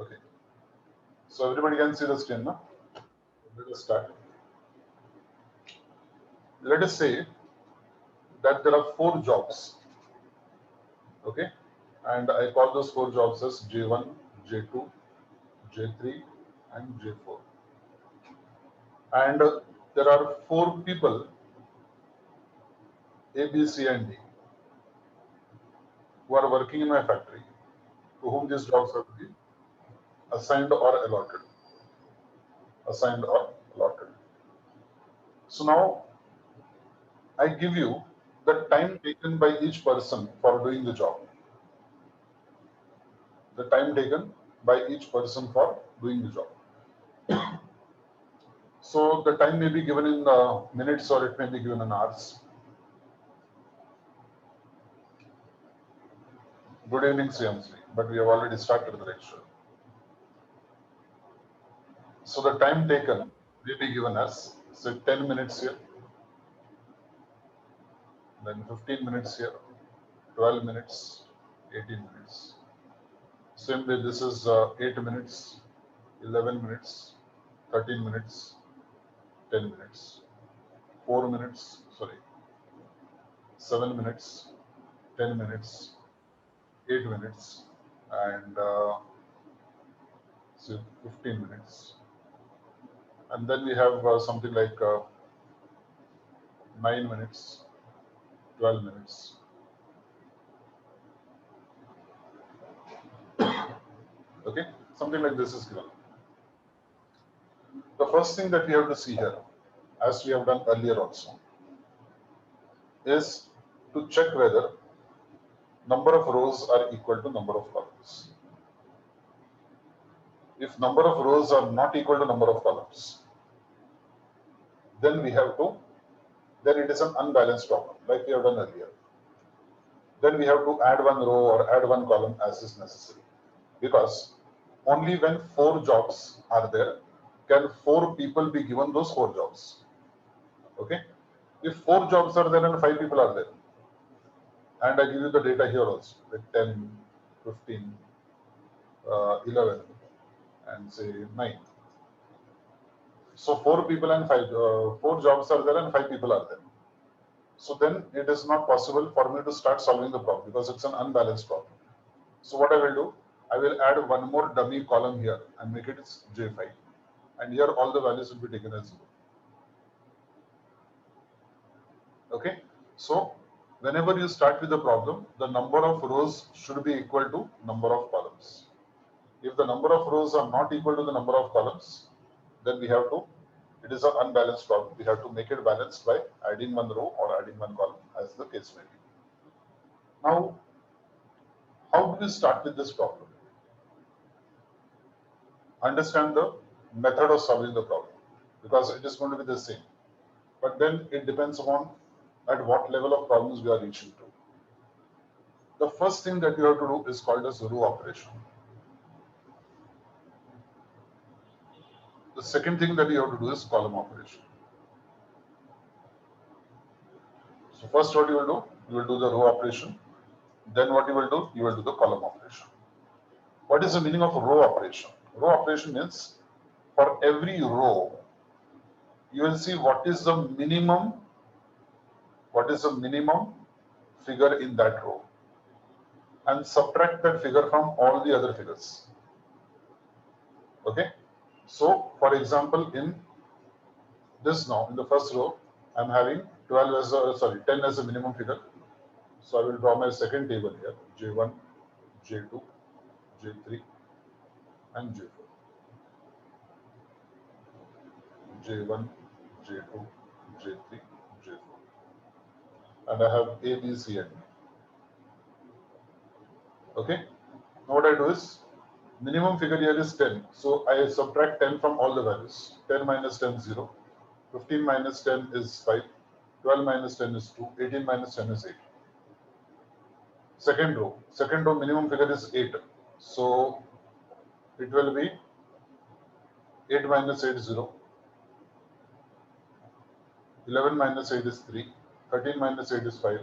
Okay, so everybody can see the screen now. Let us start. Let us say that there are four jobs. Okay, and I call those four jobs as J1, J2, J3, and J4. And there are four people, A, B, C, and D, who are working in my factory, to whom these jobs are to be assigned or allotted. Assigned or allotted. So now I give you the time taken by each person for doing the job. The time taken by each person for doing the job. So the time may be given in minutes or it may be given in hours. Good evening, CMC, but we have already started the lecture. So the time taken may be given as, say, 10 minutes here, then 15 minutes here, 12 minutes, 18 minutes. Same way, this is 8 minutes, 11 minutes, 13 minutes, 10 minutes, 4 minutes, sorry, 7 minutes, 10 minutes, 8 minutes, and say 15 minutes. And then we have something like 9 minutes, 12 minutes. Okay, something like this is given. The first thing that we have to see here, as we have done earlier also, is to check whether number of rows are equal to number of columns. If number of rows are not equal to number of columns, then we have to, then it is an unbalanced problem, like we have done earlier. Then we have to add one row or add one column as is necessary. Because only when four jobs are there can four people be given those four jobs. Okay? If four jobs are there and five people are there, and I give you the data here also, like 10, 15, 11, and say 9. So four people and four jobs are there and five people are there. So then it is not possible for me to start solving the problem because it's an unbalanced problem. So what I will do, I will add one more dummy column here and make it J5. And here all the values will be taken as 0. Okay. So whenever you start with the problem, the number of rows should be equal to number of columns. If the number of rows are not equal to the number of columns, then we have to, it is an unbalanced problem. We have to make it balanced by adding one row or adding one column, as the case may be. Now, how do we start with this problem? Understand the method of solving the problem, because it is going to be the same. But then it depends upon at what level of problems we are reaching to. The first thing that you have to do is called as row operation. The second thing that you have to do is column operation. So first what you will do? You will do the row operation. Then what you will do? You will do the column operation. What is the meaning of row operation? Row operation means for every row, you will see what is the minimum figure in that row and subtract that figure from all the other figures. Okay. So for example, in this now, in the first row, I'm having 10 as a minimum figure. So I will draw my second table here, J1, J2, J3, and J4. J1, J2, J3, J4. And I have A, B, C, and D. Okay. Now what I do is, minimum figure here is 10. So I subtract 10 from all the values. 10 minus 10 is 0. 15 minus 10 is 5. 12 minus 10 is 2. 18 minus 10 is 8. Second row minimum figure is 8. So it will be 8 minus 8 is 0. 11 minus 8 is 3. 13 minus 8 is 5.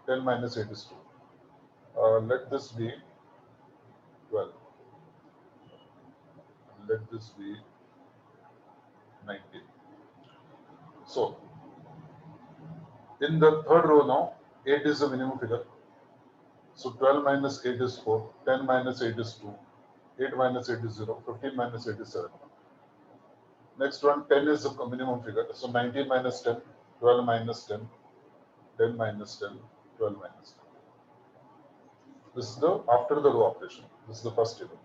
10 minus 8 is 2. Let this be 12. let this be 19. So in the third row now, 8 is the minimum figure. So 12 minus 8 is 4, 10 minus 8 is 2, 8 minus 8 is 0, 15 minus 8 is 7. Next one, 10 is the minimum figure. So 19 minus 10, 12 minus 10, 10 minus 10, 12 minus 10. This is the after the row operation. This is the first table.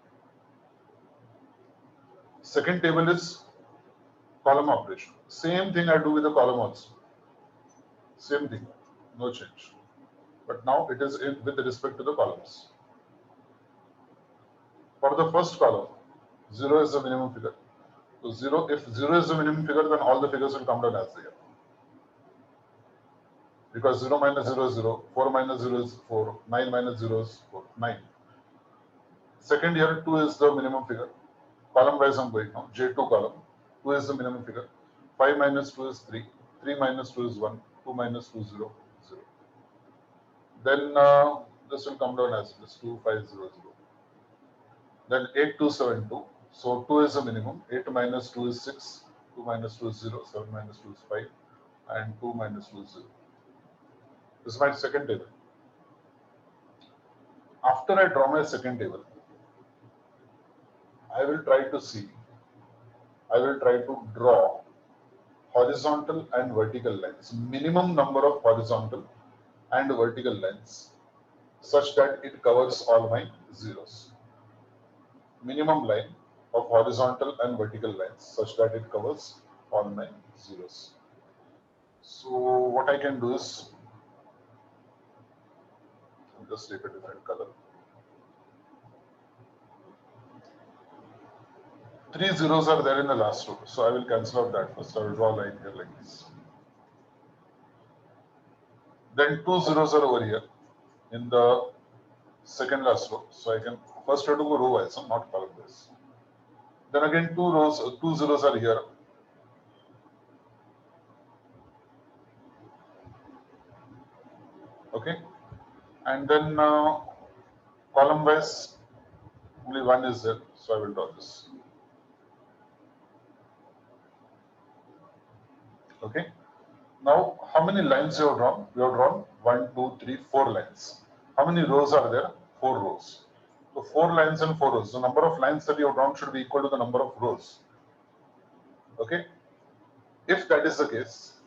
Second table is column operation. Same thing I do with the column also. Same thing, no change. But now it is with respect to the columns. For the first column, 0 is the minimum figure. So 0, if 0 is the minimum figure, then all the figures will come down as they are. Because 0 minus 0 is 0, 4 minus 0 is 4, 9 minus 0 is 4, 9. Second here, 2 is the minimum figure. Column wise I'm going now, J2 column, 2 is the minimum figure. 5 minus 2 is 3, 3 minus 2 is 1, 2 minus 2 is 0, 0. Then this will come down as this 2, 5, 0, 0. Then 8, 2, 7, 2. So 2 is the minimum, 8 minus 2 is 6, 2 minus 2 is 0, 7 minus 2 is 5, and 2 minus 2 is 0. This is my second table. After I draw my second table, I will try to draw horizontal and vertical lines, minimum number of horizontal and vertical lines, such that it covers all my zeros. Minimum line of horizontal and vertical lines, such that it covers all my zeros. So what I can do is, I'll just take a different color. 3 zeros are there in the last row, so I will cancel out that first. I will draw a line here like this. Then 2 zeros are over here in the second last row, so I can first try to go row wise, not column wise. Then again 2 zeros are here. Okay, and then column wise only 1 is there, so I will draw this. Okay, now how many lines you have drawn? You have drawn 1, 2, 3, 4 lines. How many rows are there? 4 rows. So 4 lines and 4 rows. The number of lines that you have drawn should be equal to the number of rows. Okay, if that is the case,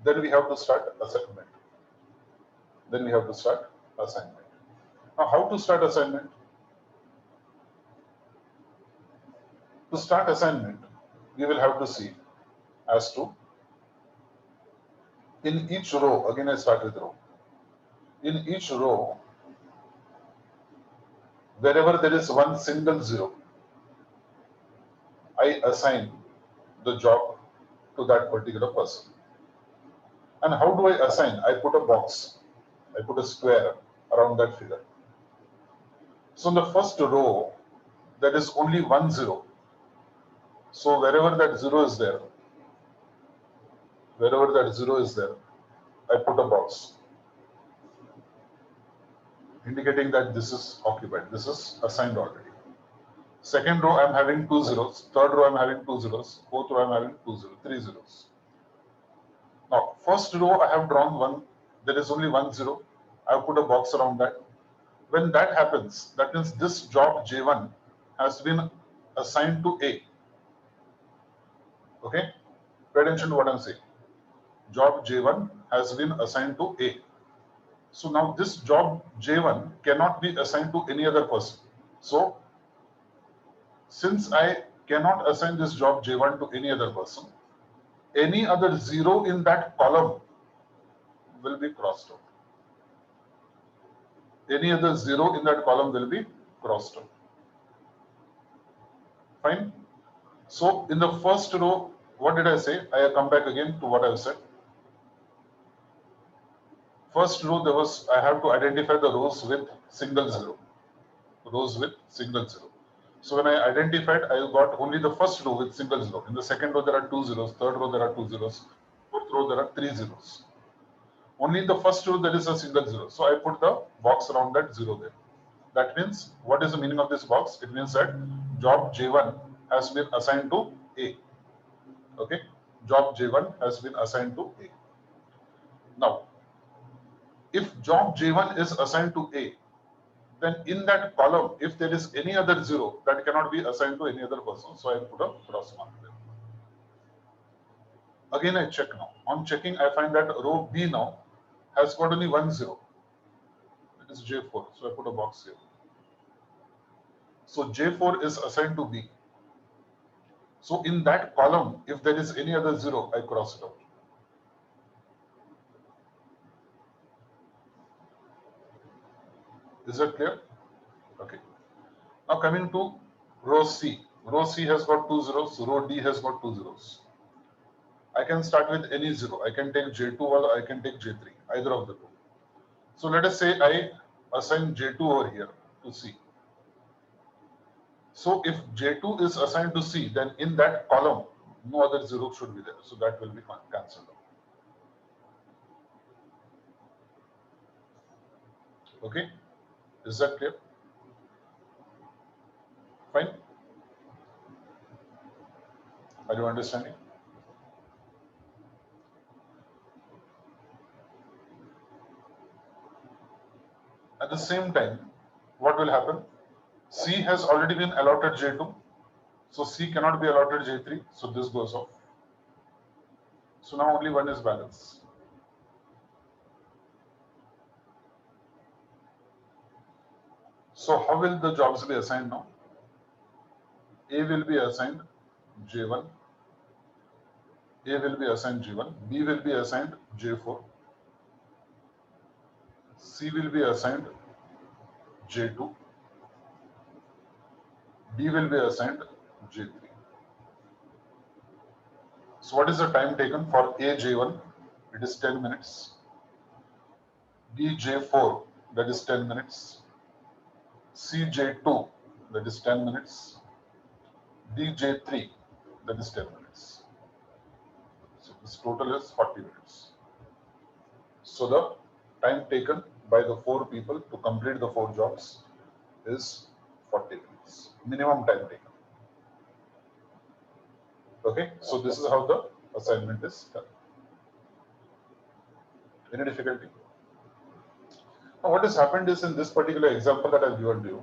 then we have to start assignment. Now, how to start assignment? To start assignment, we will have to see as to, in each row, again I start with row. In each row, wherever there is one single zero, I assign the job to that particular person. And how do I assign? I put a box, I put a square around that figure. So in the first row, there is only 1 0. So wherever that 0 is there, I put a box indicating that this is occupied, this is assigned already. Second row, I am having 2 zeros. Third row, I am having 2 zeros. Fourth row, I am having 3 zeros. Now, first row, I have drawn 1. There is only 1 0. I have put a box around that. When that happens, that means this job J1 has been assigned to A. Okay? Pay attention to what I am saying. Job J1 has been assigned to A. So now this job J1 cannot be assigned to any other person. So since I cannot assign this job J1 to any other person, any other 0 in that column will be crossed out. Any other 0 in that column will be crossed out. Fine. So in the first row, what did I say? I come back again to what I have said. First row, I have to identify the rows with single 0. Rows with single 0. So when I identified, I got only the first row with single 0. In the second row, there are 2 zeros. Third row, there are 2 zeros. Fourth row, there are 3 zeros. Only in the first row, there is a single 0. So I put the box around that 0 there. That means, what is the meaning of this box? It means that job J1 has been assigned to A. Okay, job J1 has been assigned to A. Now, if job J1 is assigned to A, then in that column, if there is any other zero, that cannot be assigned to any other person. So I put a cross mark there. Again, I check now. On checking, I find that row B now has got only one zero. It is J4. So I put a box here. So J4 is assigned to B. So in that column, if there is any other zero, I cross it out. Is that clear? Okay. Now coming to row C. Row C has got two zeros. Row D has got two zeros. I can start with any zero. I can take J2 or I can take J3, either of the two. So let us say I assign J2 over here to C. So if J2 is assigned to C, then in that column, no other zero should be there. So that will be cancelled out. Okay, is that clear? Fine. Are you understanding? At the same time, what will happen? C has already been allotted J2. So C cannot be allotted J3. So this goes off. So now only one is balanced. So how will the jobs be assigned now? A will be assigned J1. A will be assigned J1. B will be assigned J4. C will be assigned J2. D will be assigned J3. So what is the time taken for A J1? It is 10 minutes. B J4, that is 10 minutes. C J2, that is 10 minutes. D J3, that is 10 minutes. So this total is 40 minutes. So the time taken by the four people to complete the four jobs is 40 minutes. Minimum time taken. Okay, so this is how the assignment is done. Any difficulty? Now, what has happened is in this particular example that I've given to you,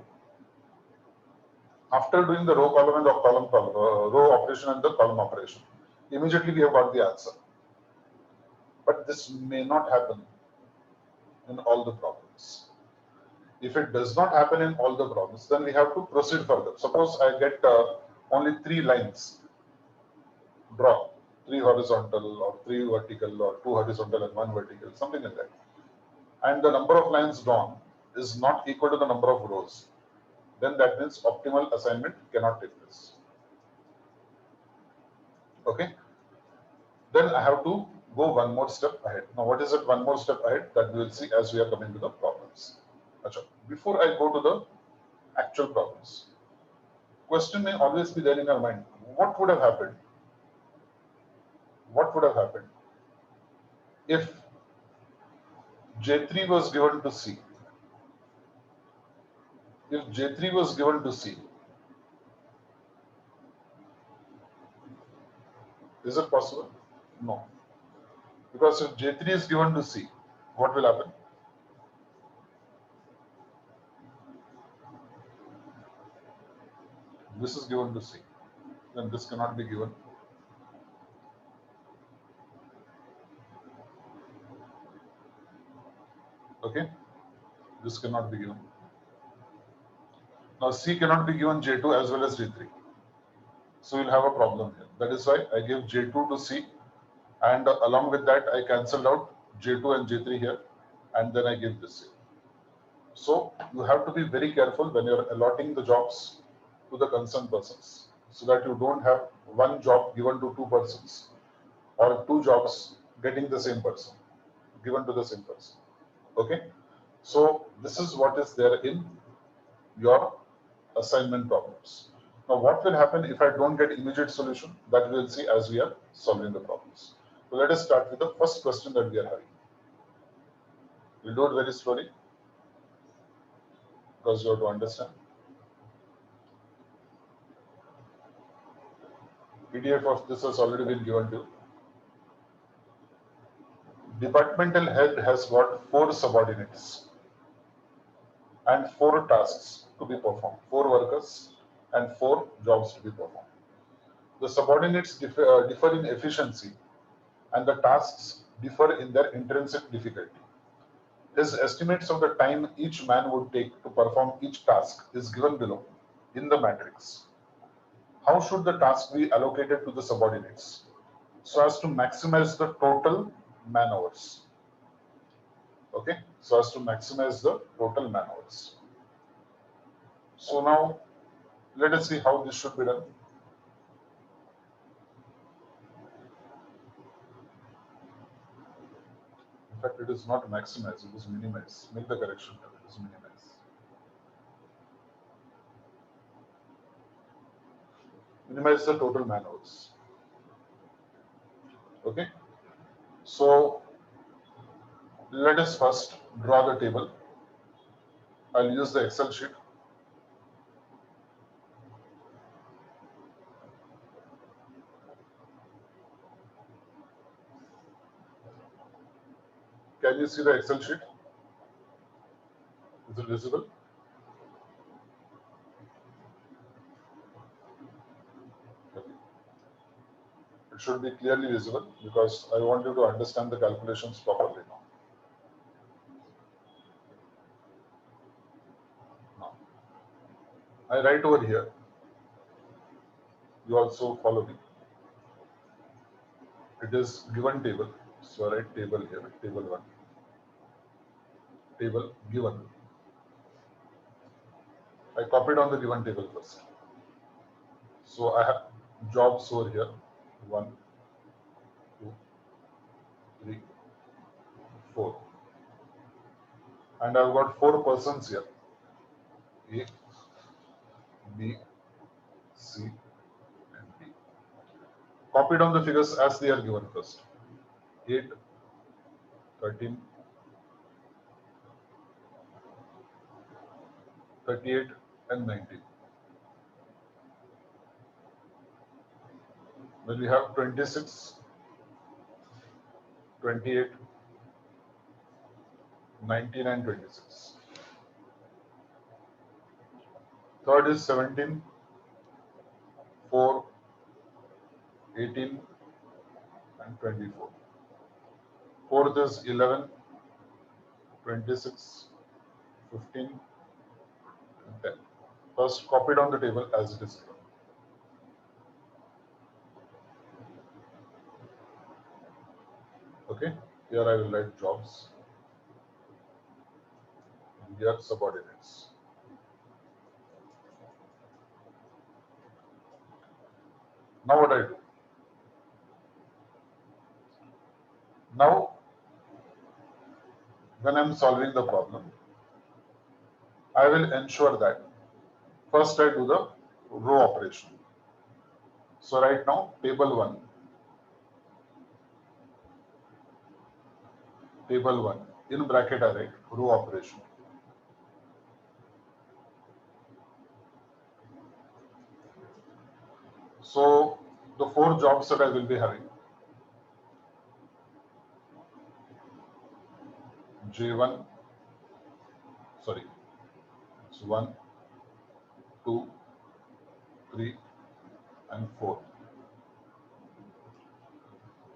after doing the row column and the row operation and the column operation, immediately we have got the answer. But this may not happen in all the problems. If it does not happen in all the problems, then we have to proceed further. Suppose I get only 3 lines drawn, 3 horizontal or 3 vertical or 2 horizontal and 1 vertical, something like that. And the number of lines drawn is not equal to the number of rows. Then that means optimal assignment cannot take place. Okay. Then I have to go one more step ahead. Now, what is it one more step ahead? That we will see as we are coming to the problems. Achha. Before I go to the actual problems, question may always be there in your mind. What would have happened? What would have happened if J3 was given to C? If J3 was given to C, is it possible? No. Because if J3 is given to C, what will happen? This is given to C. Then this cannot be given. Okay? This cannot be given. Now C cannot be given J2 as well as J3. So we'll have a problem here. That is why I give J2 to C, and along with that I cancel out J2 and J3 here, and then I give this here. So you have to be very careful when you're allotting the jobs to the concerned persons, so that you don't have one job given to 2 persons or 2 jobs getting the same person, given to the same person. Okay? So this is what is there in your assignment problems. Now, what will happen if I don't get immediate solution? That we will see as we are solving the problems. So let us start with the first question that we are having. We'll do it very slowly because you have to understand. PDF of this has already been given to you. Departmental head has got 4 subordinates and 4 tasks to be performed, 4 workers and 4 jobs to be performed. The subordinates differ in efficiency and the tasks differ in their intrinsic difficulty. His estimates of the time each man would take to perform each task is given below in the matrix. How should the task be allocated to the subordinates so as to maximize the total man hours? Okay, so as to maximize the total man hours. So now let us see how this should be done. In fact, it is not maximize, it is minimize. Make the correction, it is minimize. Minimize the total man hours. Okay, so let us first draw the table. I'll use the Excel sheet. Can you see the Excel sheet? Is it visible? Okay. It should be clearly visible because I want you to understand the calculations properly now. I write over here. You also follow me. It is given table. So I write table here, table 1. Table given. I copied on the given table first. So I have jobs over here. 1, 2, 3, 4. And I've got 4 persons here. A, B, C, and D. Copied on the figures as they are given first. 8, 13, 38, and 19. Then we have 26, 28, 19, and 26. Third is 17, 4, 18, and 24. Fourth is 11, 26, 15, and 10. First copied on the table as it is given. Okay, here I will write jobs. And here subordinates. Now what I do? Now, when I am solving the problem, I will ensure that first I do the row operation. So right now, table 1. Table 1. In bracket I write row operation. So the 4 jobs that I will be having. J1, sorry, it's 1, 2, 3, and 4.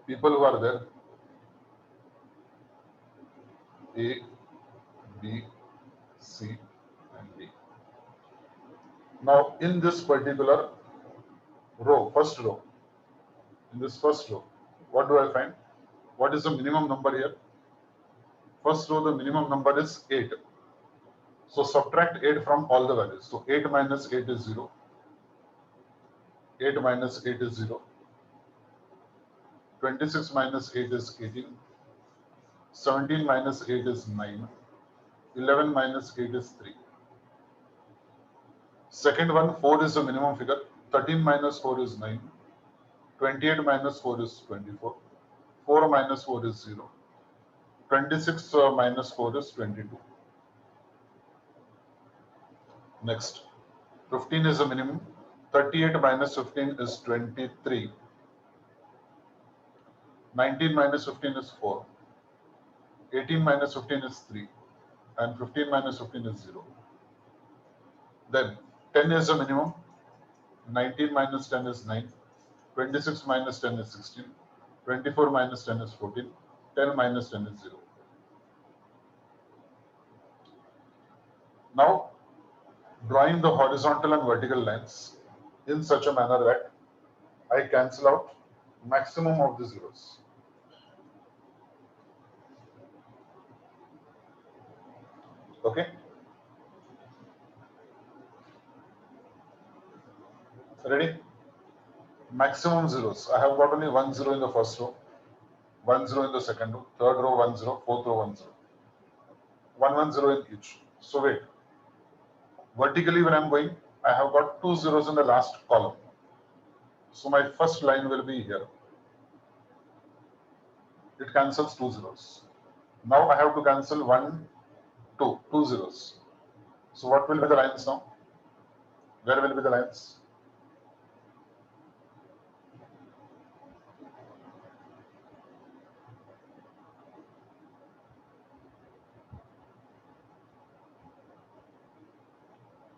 People who are there, A, B, C, and D. Now in this particular row, first row, in this first row, what do I find? What is the minimum number here? First row, the minimum number is 8. So subtract 8 from all the values. So 8 minus 8 is 0. 8 minus 8 is 0. 26 minus 8 is 18. 17 minus 8 is 9. 11 minus 8 is 3. Second one, 4 is the minimum figure. 13 minus 4 is 9. 28 minus 4 is 24. 4 minus 4 is 0. 26 minus 4 is 22. Next, 15 is the minimum. 38 minus 15 is 23. 19 minus 15 is 4. 18 minus 15 is 3. And 15 minus 15 is 0. Then 10 is the minimum. 19 minus 10 is 9. 26 minus 10 is 16. 24 minus 10 is 14. 10 minus 10 is 0. Now, drawing the horizontal and vertical lines in such a manner that I cancel out maximum of the zeros. Okay? Ready? Maximum zeros. I have got only 1 0 in the first row, 1 0 in the second row, third row 1 0, fourth row 1 0. 1 1 0 in each. So wait. Vertically when I'm going, I have got 2 zeros in the last column. So my first line will be here. It cancels 2 zeros. Now I have to cancel 1, 2, 2 zeros. So what will be the lines now? Where will be the lines?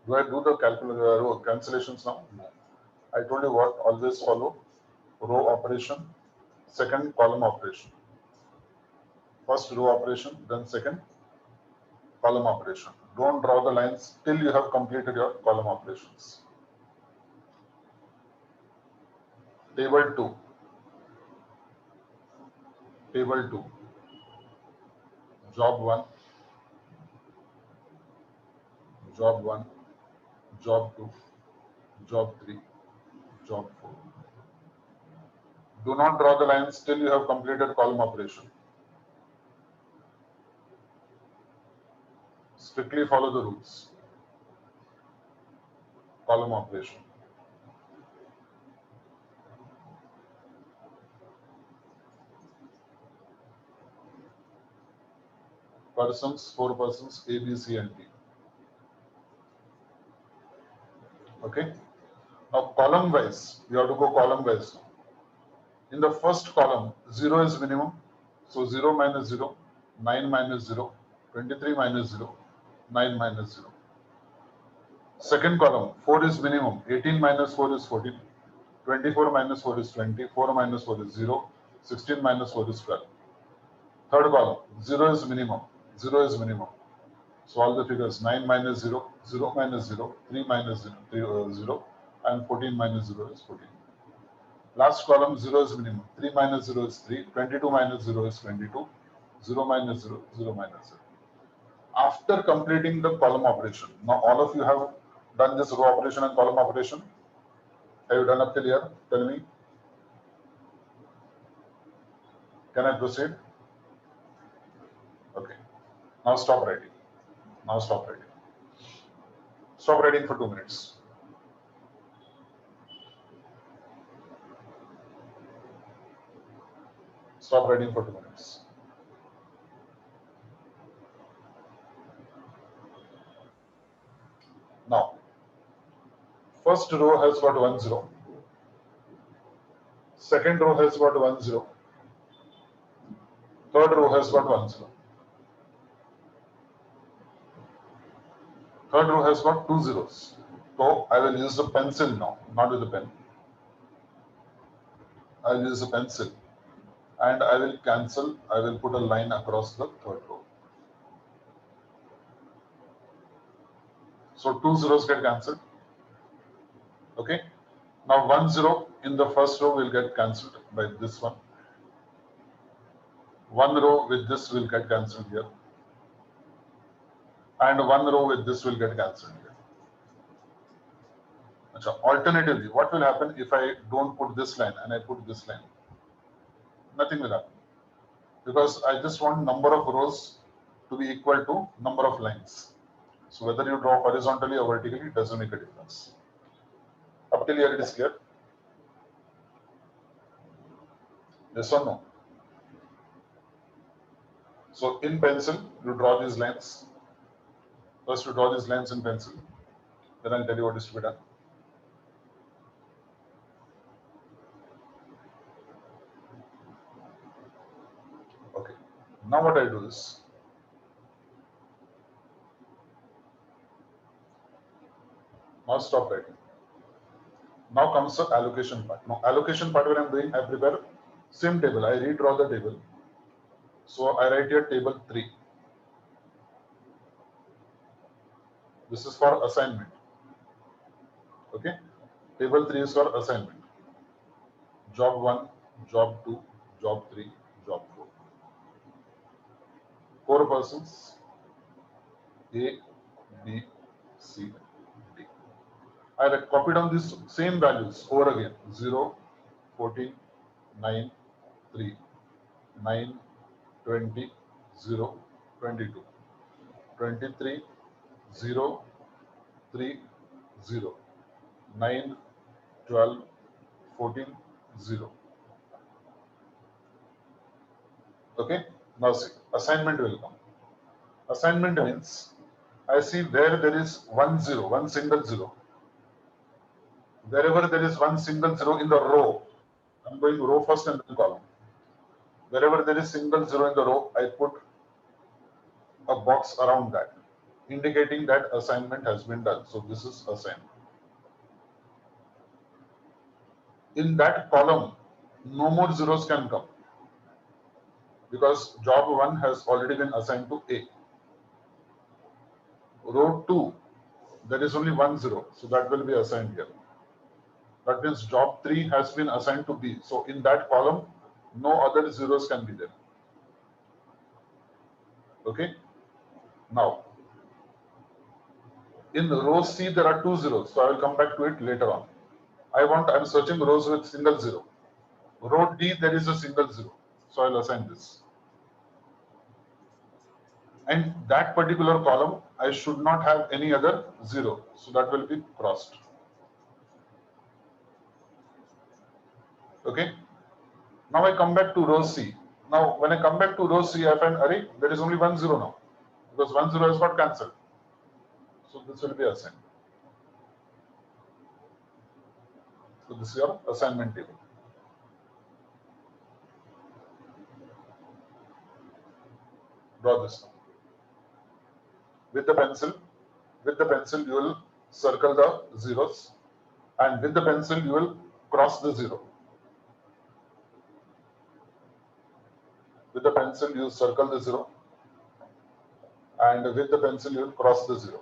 Do I do the cancellations now? No. I told you what, always follow row operation, second column operation. First row operation, then second column operation. Don't draw the lines till you have completed your column operations. Table 2. Table 2. Job 1. Job 1. Job 2. Job 3. Job 4. Do not draw the lines till you have completed column operation. Strictly follow the rules. Column operation. Persons, 4 persons, A, B, C, and D. Okay. Now column wise, you have to go column wise. In the first column, 0 is minimum. So 0 minus 0, 9 minus 0, 23 minus 0, 9 minus 0. Second column, 4 is minimum. 18 minus 4 is 14. 24 minus 4 is 20. 4 minus 4 is 0. 16 minus 4 is 12. Third column, 0 is minimum. 0 is minimum. So all the figures 9 minus 0, 0 minus 0, 3 minus 0, and 14 minus 0 is 14. Last column 0 is minimum. 3 minus 0 is 3. 22 minus 0 is 22. 0 minus 0, 0 minus 0. After completing the column operation, now all of you have done this row operation and column operation. Have you done up till here? Tell me. Can I proceed? Okay. Now stop writing. Now stop writing. Stop writing for 2 minutes. Stop writing for 2 minutes. Now, first row has got 1 0. Second row has got 1 0. Third row has got 1 0. Third row has got 2 zeros. So I will use the pencil now, not with the pen. I will use a pencil and I will cancel. I will put a line across the third row. So 2 zeros get cancelled. Okay. Now 1 0 in the first row will get cancelled by this one. 1 row with this will get cancelled here. And 1 row with this will get cancelled here. Alternatively, what will happen if I don't put this line and I put this line? Nothing will happen. Because I just want number of rows to be equal to number of lines. So whether you draw horizontally or vertically, it doesn't make a difference. Up till here it is clear? Yes or no? So in pencil, you draw these lines. First you draw these lines in pencil. Then I'll tell you what is to be done. Now what I do is, now stop writing. Now comes the allocation part. Now allocation part, when I'm doing, I prepare same table. I redraw the table. So I write here table 3. This is for assignment. Okay. Table 3 is for assignment. Job 1, job 2, job 3, job 4. 4 persons, A, B, C, D. I copy down these same values over again. 0, 14, 9, 3, 9, 20, 0, 22, 23, 0, 3, 0, 9, 12, 14, 0. Okay. Now see, assignment will come. Assignment means I see where there is 1 0, one single 0. Wherever there is one single 0 in the row, I'm going row first and then column. Wherever there is single 0 in the row, I put a box around that, indicating that assignment has been done. So this is assigned. In that column, no more zeros can come because job 1 has already been assigned to A. Row 2, there is only 1 0, so that will be assigned here. That means job 3 has been assigned to B. So in that column, no other zeros can be there. Okay. Now, in row C, there are 2 zeros. So I will come back to it later on. I'm searching rows with single 0. Row D, there is a single 0. So I'll assign this. And that particular column, I should not have any other 0. So that will be crossed. Okay. Now I come back to row C. Now, when I come back to row C, I find, array, there is only 1 0 now. Because 1 0 has got cancelled. So this will be assigned. So this is your assignment table. Draw this now. With the pencil you will circle the zeros, and with the pencil you will cross the 0. With the pencil you circle the 0, and with the pencil you will cross the 0.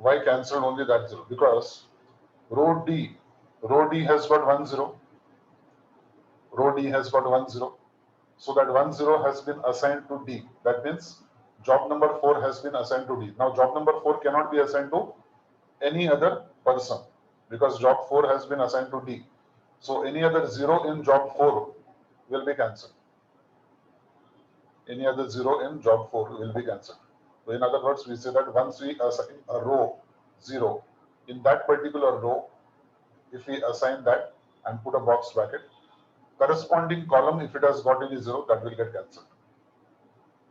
Why cancel only that 0? Because row D has got 1 0. Row D has got 1 0. So that 1 0 has been assigned to D. That means job number 4 has been assigned to D. Now job number 4 cannot be assigned to any other person because job 4 has been assigned to D. So any other 0 in job 4 will be cancelled. Any other 0 in job 4 will be cancelled. So in other words, we say that once we assign a row 0, in that particular row, if we assign that and put a box bracket, corresponding column, if it has got any 0, that will get cancelled.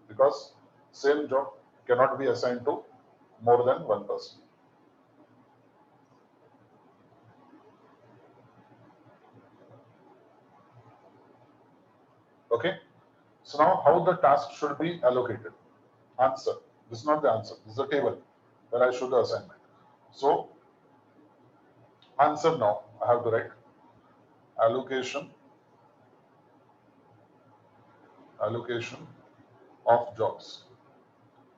Because same job cannot be assigned to more than one person. Okay. So now how the task should be allocated? Answer. This is not the answer. This is the table where I show the assignment. So answer now. I have to write allocation of jobs.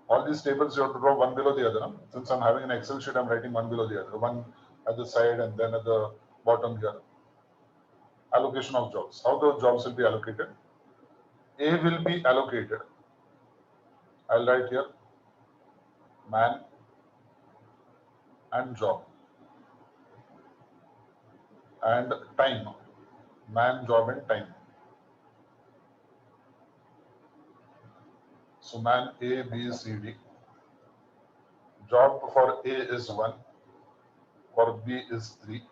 All these tables you have to draw one below the other. Since I'm having an Excel sheet, I'm writing one below the other. One at the side and then at the bottom here. Allocation of jobs. How the jobs will be allocated? A will be allocated. I'll write here man and job and time. Man, job and time. So man A, B, C, D. Job for A is 1, for B is 3,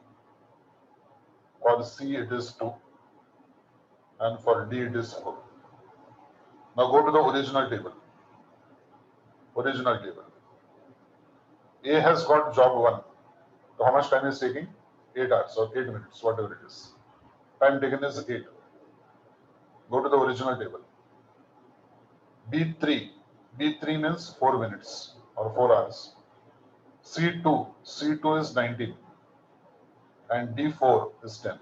for C it is 2, and for D it is 4. Now go to the original table. original table. A has got job 1. So how much time is taking? 8 hours or 8 minutes, whatever it is. Time taken is 8. Go to the original table. B3. B3 means 4 minutes or 4 hours. C2. C2 is 19. And D4 is 10.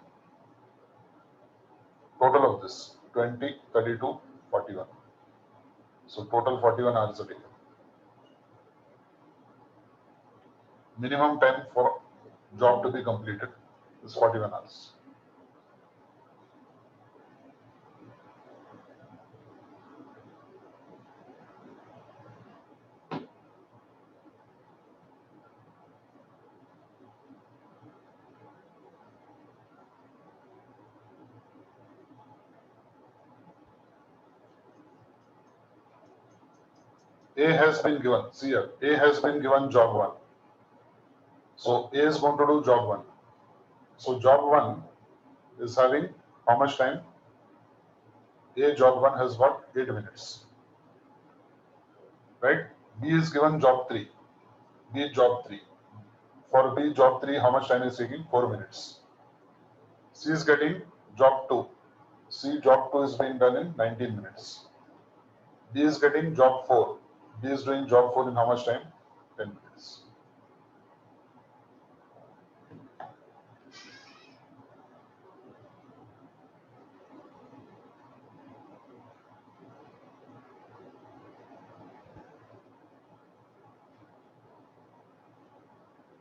Total of this 20, 32, 41. So total 41 hours a day. Minimum time for job to be completed is 41 hours. A has been given, see here, A has been given job 1. So A is going to do job 1. So job 1 is having how much time? A job 1 has got 8 minutes. Right? B is given job 3. B job 3. For B job 3, how much time is taking? 4 minutes. C is getting job 2. C job 2 is being done in 19 minutes. B is getting job 4. B is doing job 4 in how much time? 10 minutes.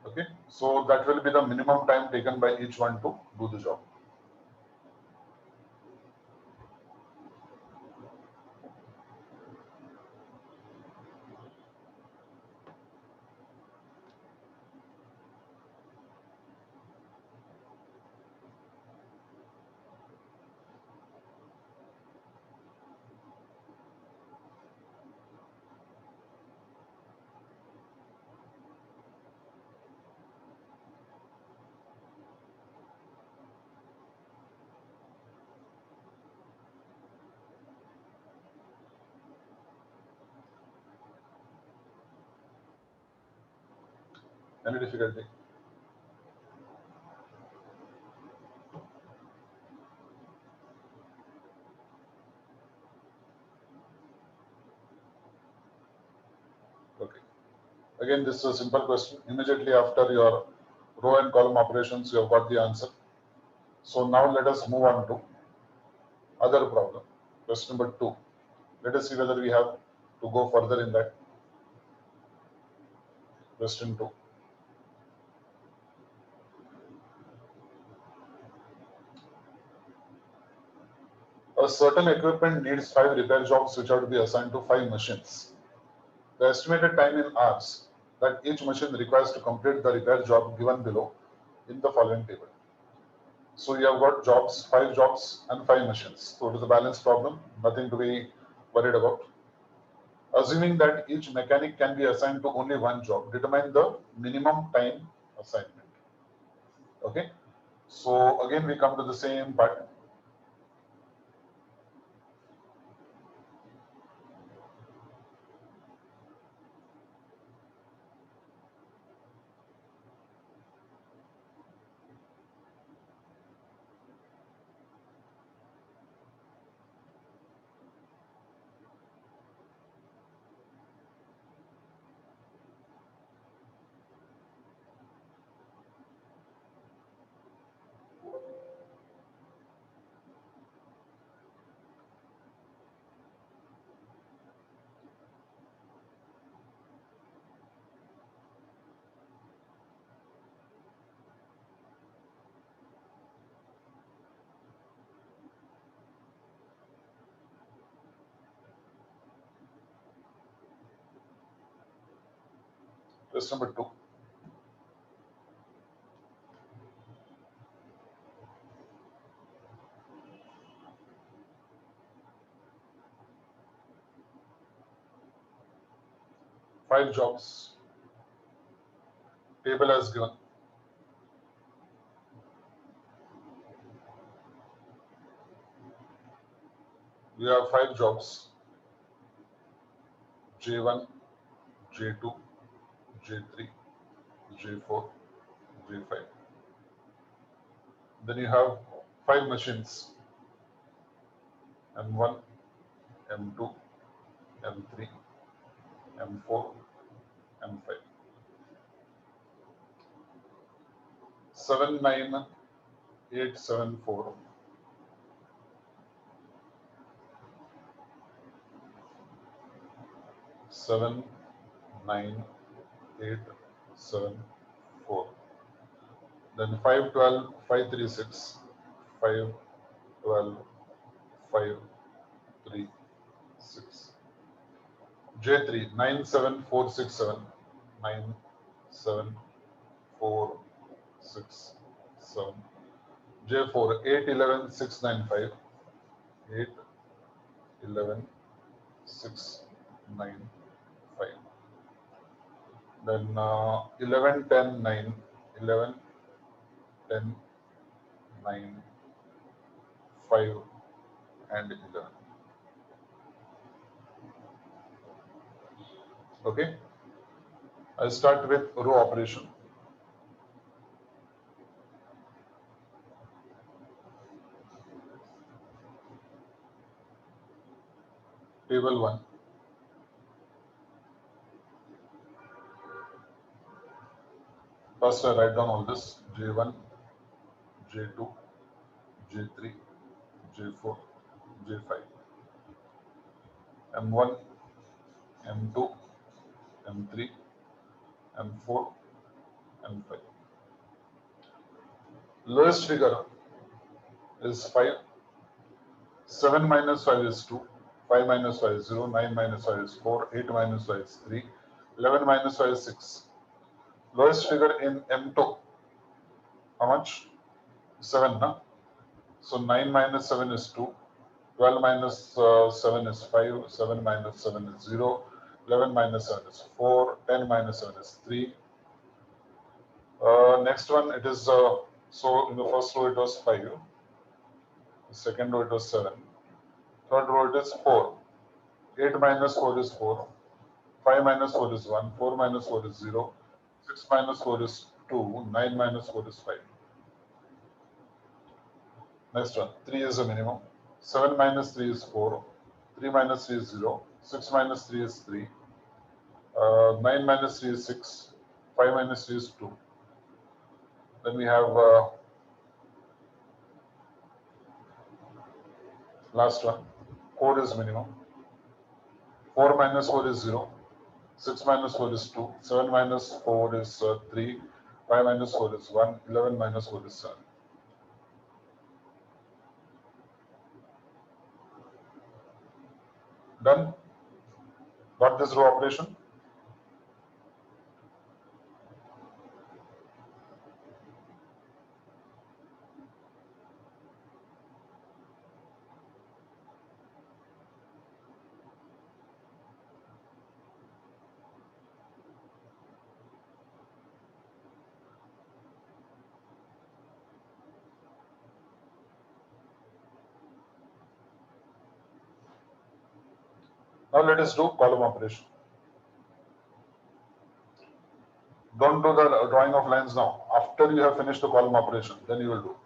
Okay, so that will be the minimum time taken by each one to do the job. Any difficulty? Okay. Again, this is a simple question. Immediately after your row and column operations, you have got the answer. So now let us move on to other problem. Question number 2. Let us see whether we have to go further in that. Question 2. A certain equipment needs 5 repair jobs which are to be assigned to 5 machines. The estimated time in hours that each machine requires to complete the repair job given below in the following table. So you have got jobs, 5 jobs and 5 machines. So it is a balanced problem, nothing to be worried about. Assuming that each mechanic can be assigned to only one job, determine the minimum time assignment. Okay. So again, we come to the same part. Question number 2. Five jobs. Table as given. We have 5 jobs. J1, J2, J3, J4, J5. Then you have 5 machines, M1, M2, M3, M4, M5. 79874. 79874. Then 512, 536, 512, 536. J3 97467, 97467. J4 811695, 811695. Then 1110 11 10 9 5 and 11. Okay, I'll start with row operation. Table 1. First I write down all this: J1, J2, J3, J4, J5, M1, M2, M3, M4, M5. Lowest figure is 5. 7 minus 5 is 2. 5 minus 5 is 0. 9 minus 5 is 4. 8 minus 5 is 3. 11 minus 5 is 6. Lowest figure in M2, how much? 7, no? So 9 minus 7 is 2. 12 minus 7 is 5. 7 minus 7 is 0. 11 minus 7 is 4. 10 minus 7 is 3. Next one, it is, so in the first row it was 5. The second row it was 7. Third row it is 4. 8 minus 4 is 4. 5 minus 4 is 1. 4 minus 4 is 0. 6 minus 4 is 2. 9 minus 4 is 5. Next one, 3 is the minimum. 7 minus 3 is 4. 3 minus 3 is 0. 6 minus 3 is 3. 9 minus 3 is 6. 5 minus 3 is 2. Then we have last one, 4 is minimum. 4 minus 4 is 0. 6 minus 4 is 2. 7 minus 4 is 3. 5 minus 4 is 1. 11 minus 4 is 7. Done? Got this row operation? Now let us do column operation. Don't do the drawing of lines now. After you have finished the column operation, then you will do.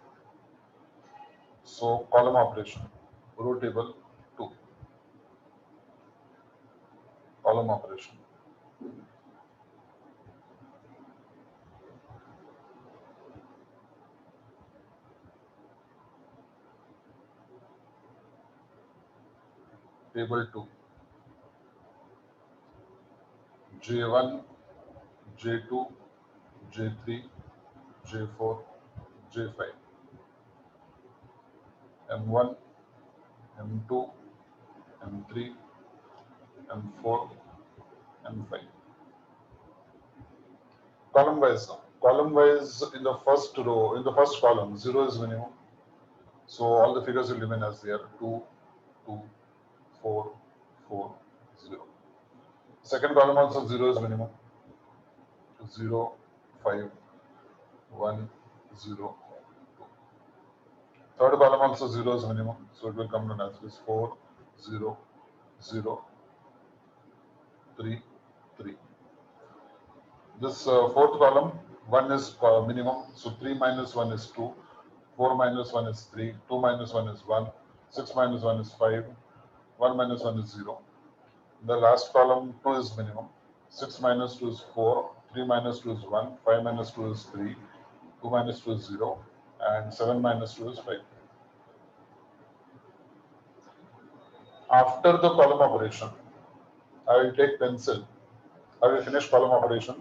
So column operation, row table 2. Column operation. Table 2. J1, J2, J3, J4, J5. M1, M2, M3, M4, M5. Column wise now. Column wise, in the first row, in the first column, 0 is minimum. So all the figures will remain as they are: 2, 2, 4, 4, 0. Second column also 0 is minimum. 0, 5, 1, 0, 2. Third column also 0 is minimum. So it will come down as this: 4, 0, 0, 3, 3. This fourth column, 1 is minimum. So 3 minus 1 is 2. 4 minus 1 is 3. 2 minus 1 is 1. 6 minus 1 is 5. 1 minus 1 is 0. The last column, 2 is minimum. 6 minus 2 is 4. 3 minus 2 is 1. 5 minus 2 is 3. 2 minus 2 is 0. And 7 minus 2 is 5. After the column operation, I will take pencil. I will finish column operation.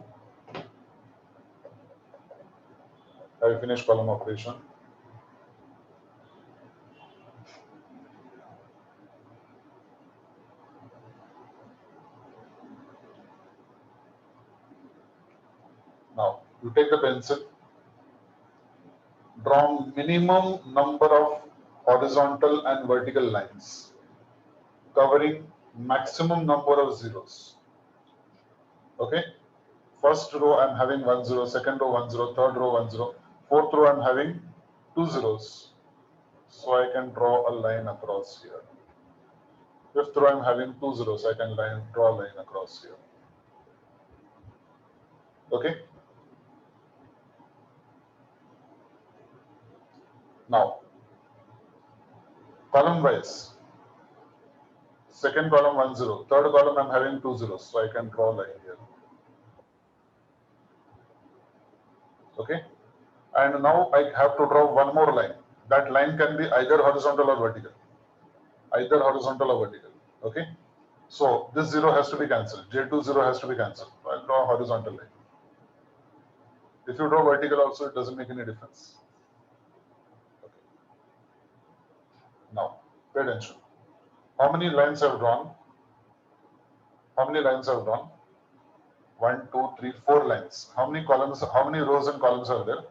I will finish column operation. Now, you take the pencil, draw minimum number of horizontal and vertical lines covering maximum number of zeros. Okay? First row I'm having 1 0, second row 1 0, third row 1 0, fourth row I'm having 2 zeros. So I can draw a line across here. Fifth row I'm having 2 zeros, I can draw a line across here. Okay? Now, column wise, second column 1 0, third column I'm having 2 zeros, so I can draw a line here. Okay? And now I have to draw one more line. That line can be either horizontal or vertical. Either horizontal or vertical. Okay? So this 0 has to be cancelled. J2 0 has to be cancelled. So I'll draw a horizontal line. If you draw vertical also, it doesn't make any difference. Okay. Now, pay attention. How many lines I've drawn? How many lines I've drawn? 1, 2, 3, 4 lines. How many columns, how many rows and columns are there?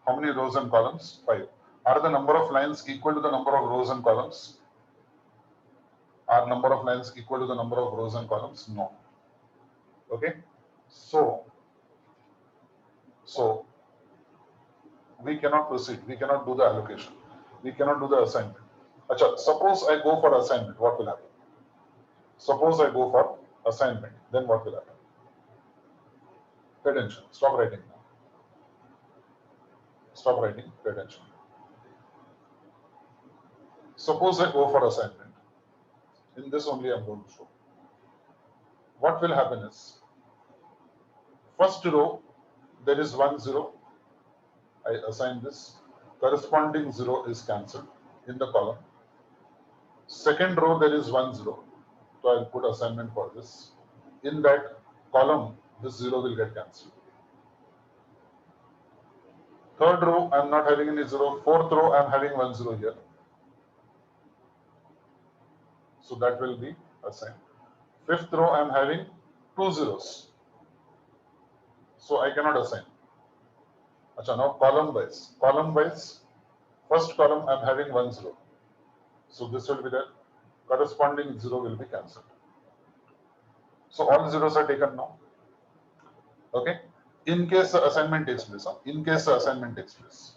How many rows and columns? 5. Are the number of lines equal to the number of rows and columns? Are number of lines equal to the number of rows and columns? No. Okay. So we cannot proceed. We cannot do the allocation. We cannot do the assignment. Achha, suppose I go for assignment, what will happen? Suppose I go for assignment, then what will happen? Pay attention. Stop writing now. Stop writing. Pay attention. Suppose I go for assignment. In this only I'm going to show. What will happen is, first row, there is 1 0. I assign this. Corresponding 0 is cancelled in the column. Second row, there is 1 0. So I'll put assignment for this. In that column, this 0 will get cancelled. Third row, I'm not having any 0. Fourth row, I'm having 1 0 here. So that will be assigned. Fifth row, I'm having 2 zeros. So I cannot assign. Achha, now column wise. Column wise, first column I'm having 1 0. So this will be there. Corresponding 0 will be cancelled. So all zeros are taken now. Okay. In case the assignment takes place. In case the assignment takes place.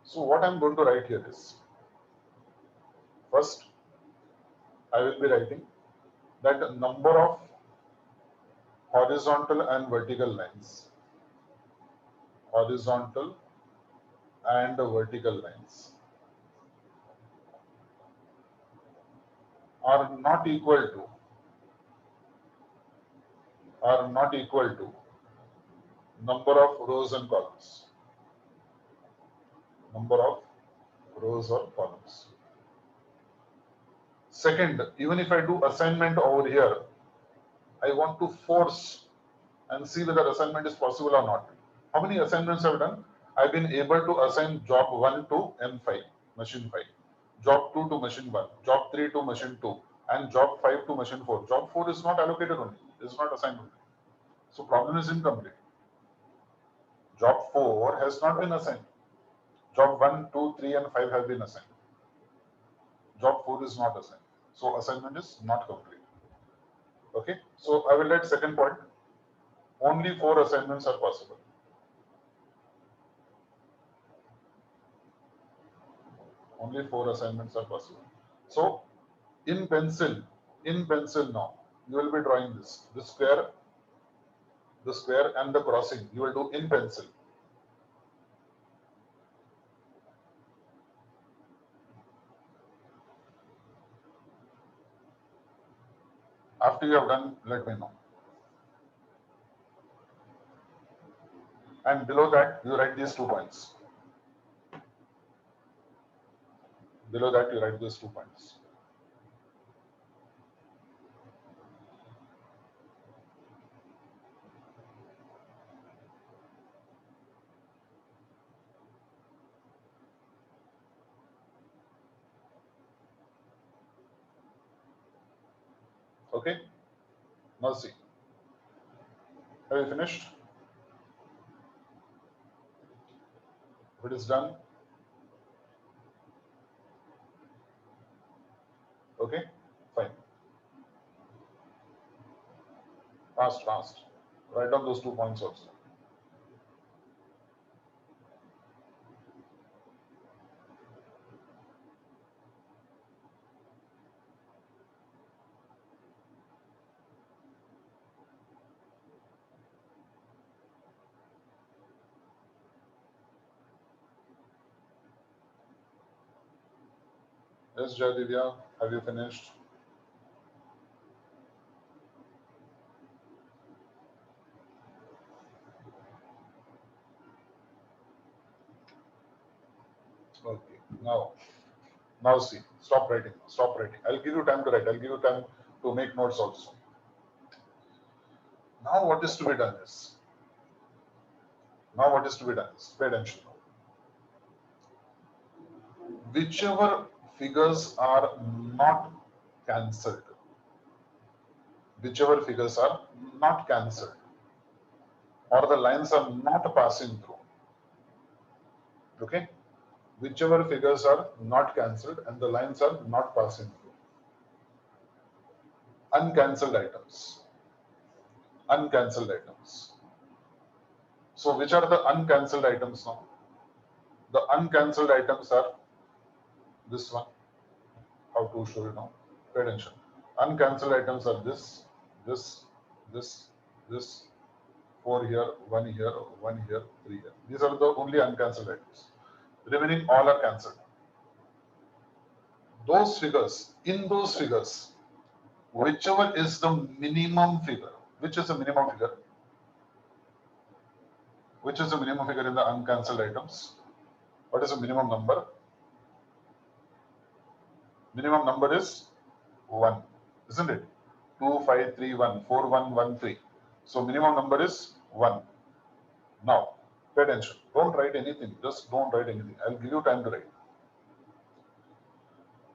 So what I'm going to write here is, first I will be writing that number of horizontal and vertical lines. Horizontal and vertical lines are not equal to number of rows and columns. Number of rows or columns. Second, even if I do assignment over here, I want to force and see whether assignment is possible or not. How many assignments I've done? I've been able to assign job 1 to M5, machine 5, job 2 to machine 1, job 3 to machine 2, and job 5 to machine 4. Job 4 is not allocated only, it is not assigned only. So problem is incomplete. Job 4 has not been assigned. Job 1, 2, 3, and 5 have been assigned. Job 4 is not assigned. So assignment is not complete. Okay. So I will write second point. Only 4 assignments are possible. Only 4 assignments are possible. So in pencil now, You will be drawing this, the square and the crossing. You will do in pencil. After you have done, let me know. And below that, you write these 2 points. Below that, you write these 2 points. Okay? Now see. Have you finished? If it is done, okay? Fine. Fast, fast. Write down those 2 points also. Yes, Jayadivya, have you finished? Okay. Now see. Stop writing. Stop writing. I'll give you time to write. I'll give you time to make notes also. Now what is to be done is, pay attention. Whichever figures are not cancelled, or the lines are not passing through, okay? Whichever figures are not cancelled and the lines are not passing through. Uncancelled items. So which are the uncancelled items now? The uncancelled items are this one. How to show you now? Pay attention. Uncancelled items are this, 4 here, 1 here, 1 here, 3 here. These are the only uncancelled items. Remaining all are cancelled. In those figures, whichever is the minimum figure, which is the minimum figure in the uncancelled items? What is the minimum number? Minimum number is 1, isn't it? 2, 5, 3, 1, 4, 1, 1, 3. So minimum number is 1. Now, pay attention. Don't write anything. Just don't write anything. I'll give you time to write.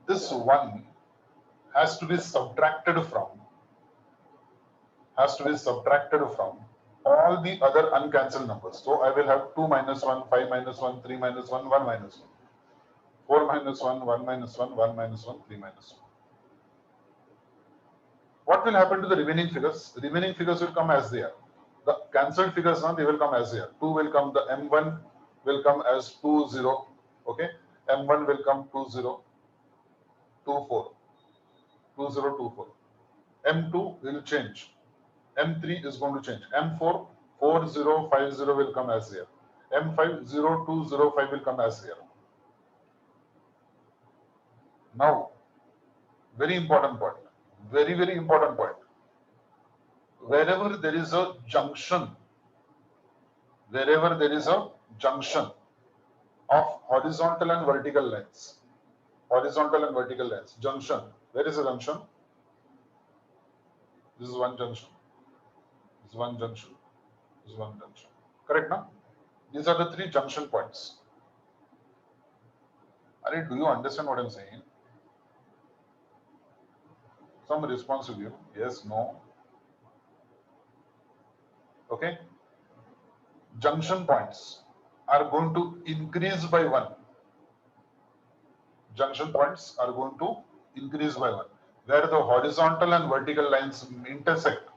This 1 has to be subtracted from all the other uncancelled numbers. So I will have 2 minus 1, 5 minus 1, 3 minus 1, 1 minus 1, 4 minus 1, 1 minus 1, 1 minus 1, 3 minus 1. What will happen to the remaining figures? The remaining figures will come as they are. The cancelled figures now, they will come as they are. 2 will come, the M1 will come as 2, 0. Okay? M1 will come 2, 0, 2, 4. 2, 0, 2, 4. M2 will change. M3 is going to change. M4, 4, 0, 5, 0 will come as here. M5, 0, 2, 0, 5 will come as here. Now, very important point. Very, very important point. Wherever there is a junction of horizontal and vertical lines, junction. Where is the junction? This is one junction. This is one junction. This is one junction. Correct, now? These are the 3 junction points. Are do you understand what I'm saying? Some response will you. Yes, no. Okay. Junction points are going to increase by 1. Junction points are going to increase by 1. Where the horizontal and vertical lines intersect,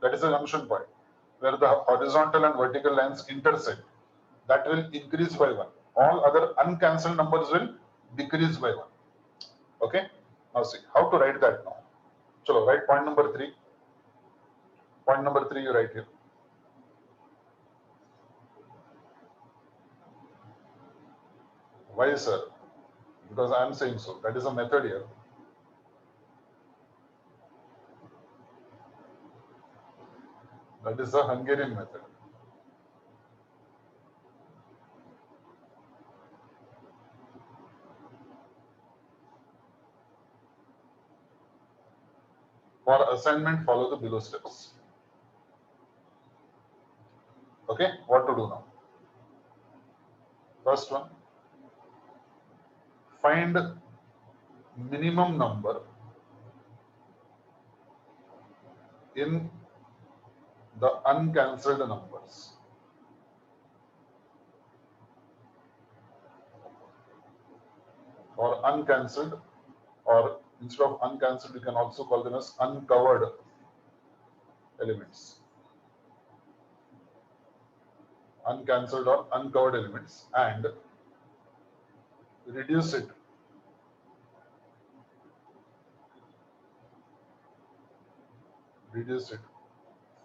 that is a junction point. Where the horizontal and vertical lines intersect, that will increase by 1. All other uncancelled numbers will decrease by 1. Okay. Now see how to write that now. Chalo, write point number 3. Point number 3 you write here. Why, sir? Because I am saying so. That is a method here. That is the Hungarian method. For assignment, follow the below steps. Okay, what to do now? First one, find minimum number in the uncancelled numbers. Or uncancelled, or instead of uncancelled, you can also call them as uncovered elements. Uncancelled or uncovered elements, and reduce it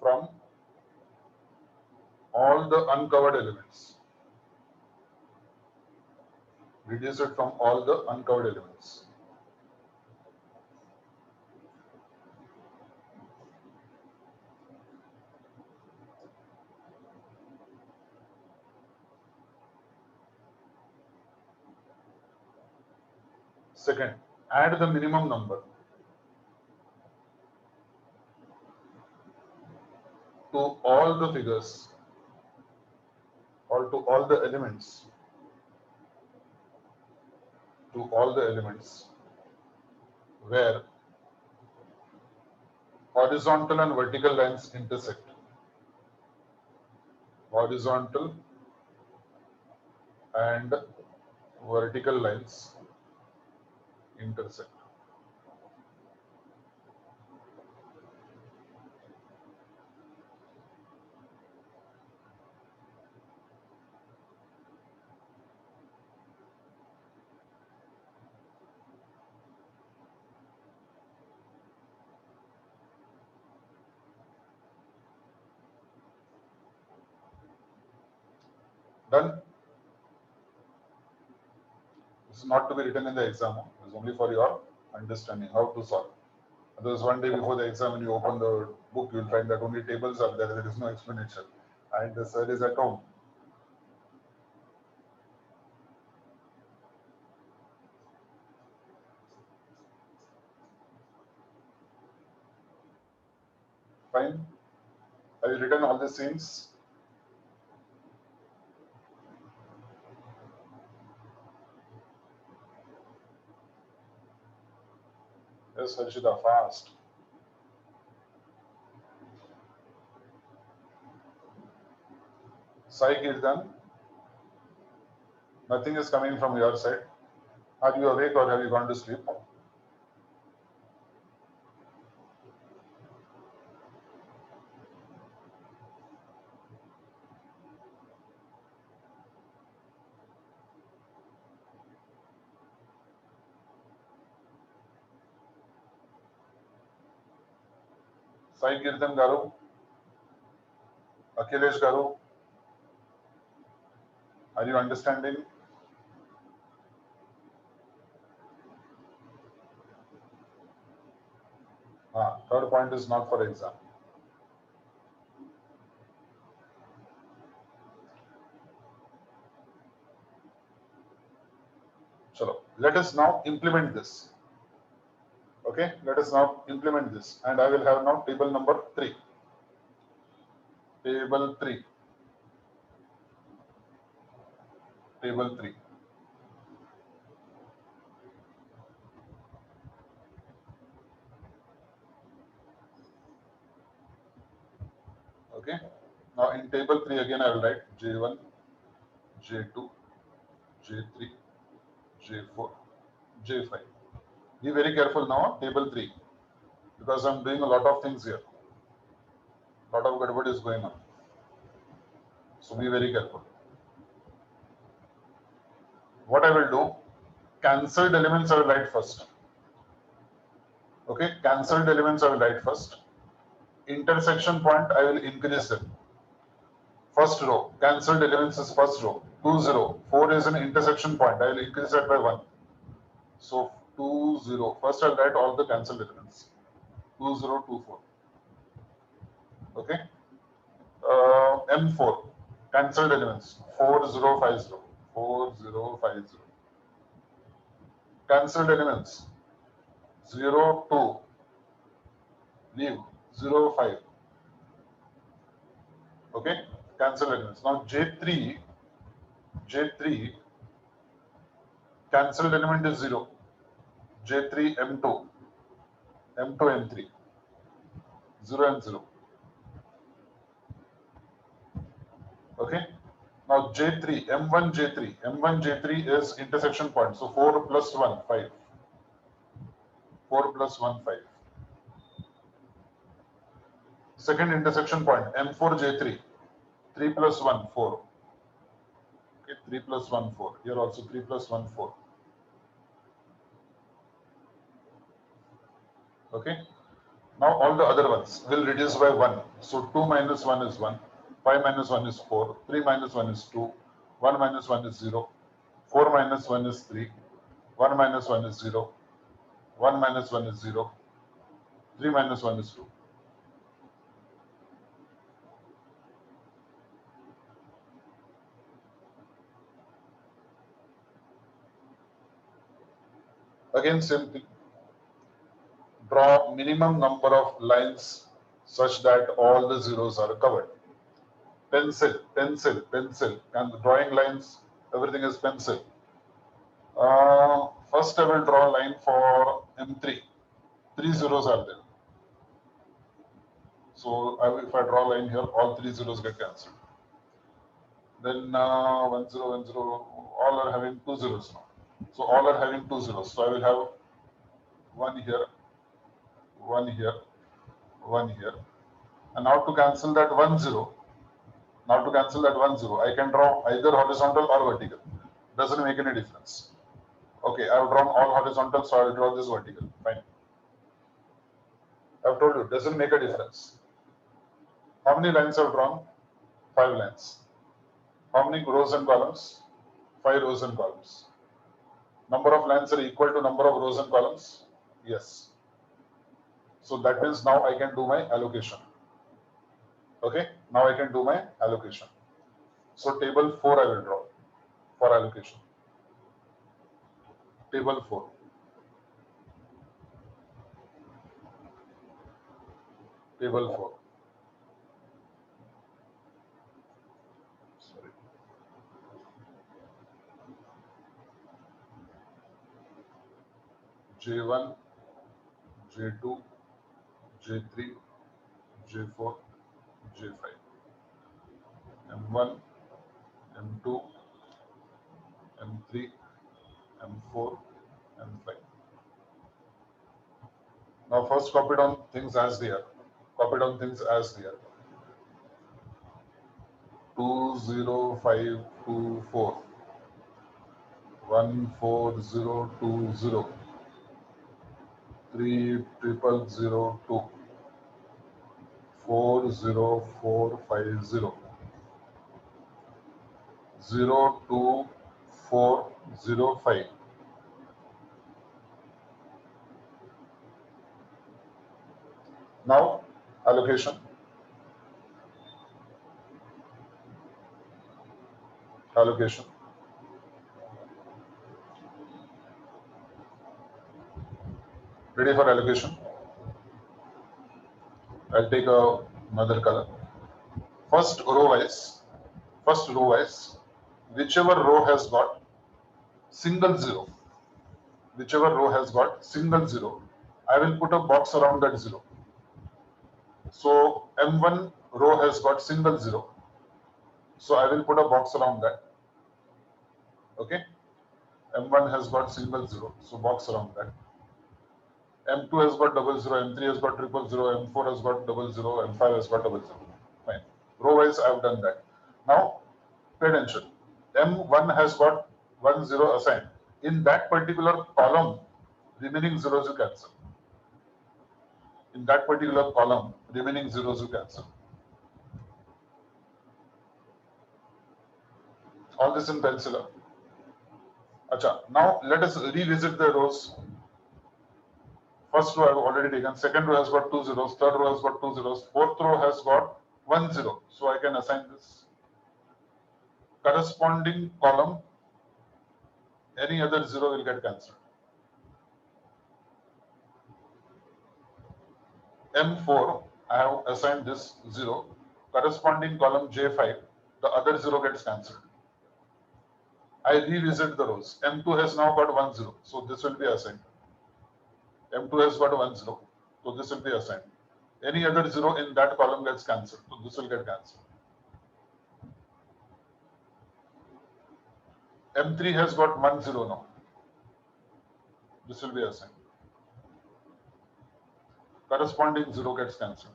from all the uncovered elements. Reduce it from all the uncovered elements. Second, add the minimum number to all the figures or to all the elements where horizontal and vertical lines intersect. Horizontal and vertical lines intersect. Done. This is not to be written in the exam. It is only for your understanding how to solve. Otherwise, one day before the exam, when you open the book, you will find that only tables are there. There is no explanation, and the sir is at home. Fine. Have you written all the things? Yes, Harshita, fast. Psych is done. Nothing is coming from your side. Are you awake or have you gone to sleep? Sai Kirtan Garu, Akhilesh Garu, are you understanding? Third point is not for exam. Chalo, let us now implement this. Okay, let us now implement this, and I will have now table number 3. Table 3. Table 3. Okay. Now in table 3 again I will write J1, J2, J3, J4, J5. Be very careful now, table 3, because I'm doing a lot of things here. A lot of gadbad is going on. So be very careful. What I will do, cancelled elements I will write first. Okay. Okay, cancelled elements I will write first. Intersection point I will increase them. First row, cancelled elements is first row. 2 0. 4 is an intersection point. I will increase that by 1. So 2 0. First I'll write all the cancelled elements. 2 0 2 4. Okay. M4. Cancelled elements. 4 0 5 0. 4 0 5 0. Cancelled elements. 0 2. Leave. 0 5. Okay. Cancelled elements. Now J3. Cancelled element is 0. J3 M2. M2 M3. 0 and 0. Okay. Now J3, M1 J3. M1 J3 is intersection point. So 4 plus 1, 5. 4 plus 1, 5. Second intersection point, M4 J3. 3 plus 1, 4. Okay, 3 plus 1, 4. Here also 3 plus 1, 4. Okay. Now all the other ones will reduce by 1. So 2 minus 1 is 1. 5 minus 1 is 4. 3 minus 1 is 2. 1 minus 1 is 0. 4 minus 1 is 3. 1 minus 1 is 0. 1 minus 1 is 0. 3 minus 1 is 2. Again, same thing. Draw minimum number of lines such that all the zeros are covered. Pencil, pencil, pencil. And drawing lines, everything is pencil. First, I will draw a line for M3. 3 zeros are there. So if I draw a line here, all 3 zeros get cancelled. Then 1 0, 1 0, all are having 2 zeros now. So all are having 2 zeros. So I will have 1 here, 1 here, 1 here. And now to cancel that 1 0, I can draw either horizontal or vertical. Doesn't make any difference. Okay, I have drawn all horizontal, so I will draw this vertical. Fine. I have told you, doesn't make a difference. How many lines I have drawn? 5 lines. How many rows and columns? 5 rows and columns. Number of lines are equal to number of rows and columns? Yes. So that means now I can do my allocation. Okay, now I can do my allocation. So table 4 I will draw for allocation. Table 4. Table 4. Sorry. J1, J2, J3, J4, J5. M1, M2, M3, M4, M5. Now first copy down things as they are. Copy down things as they are. 20524. 14020. 30002. 40450. 02405. Now allocation. Allocation. Ready for allocation? I'll take another color. First row wise, whichever row has got single zero, I will put a box around that zero. So M1 row has got single zero. So I will put a box around that. Okay. M1 has got single zero. So box around that. M2 has got double zero. M3 has got triple zero. M4 has got double zero. M5 has got double zero. Fine. Row wise, I have done that. Now, pay attention. M1 has got 1 0 assigned. In that particular column, remaining zeros you cancel. in that particular column, remaining zeros you cancel. All this in pencil. Acha, now let us revisit the rows. First row I have already taken, second row has got 2 zeros, third row has got 2 zeros, fourth row has got 1 zero. So I can assign this. Corresponding column, any other zero will get cancelled. M4, I have assigned this 0. Corresponding column J5, the other 0 gets cancelled. I revisit the rows. M2 has now got 1 0, so this will be assigned. M2 has got 1 0, so this will be assigned. Any other 0 in that column gets cancelled, so this will get cancelled. M3 has got 1 0 now. This will be assigned. Corresponding 0 gets cancelled.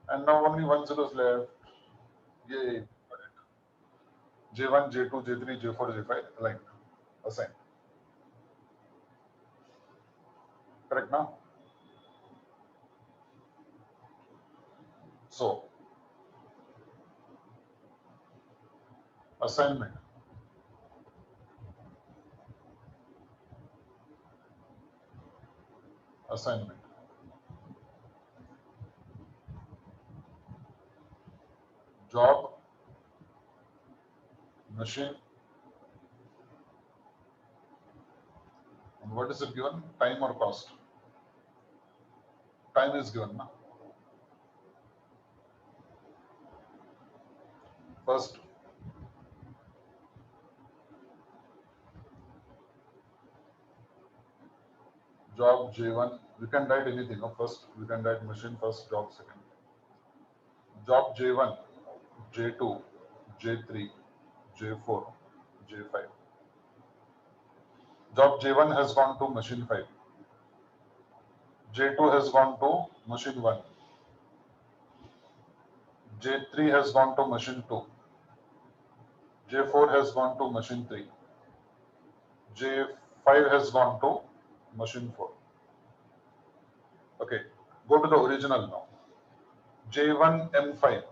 And now only 1 0 is left. Yay. J1, J2, J3, J4, J5 aligned, assigned. Correct now? So, assignment. Assignment. Job, machine, and what is it given? Time or cost? Time is given now. First, job J1, we can write anything. No? First, we can write machine first, job second. Job J1, J2, J3, J4, J5. Job J1 has gone to machine 5. J2 has gone to machine 1. J3 has gone to machine 2. J4 has gone to machine 3. J5 has gone to machine 4. Okay, go to the original now. J1 M5.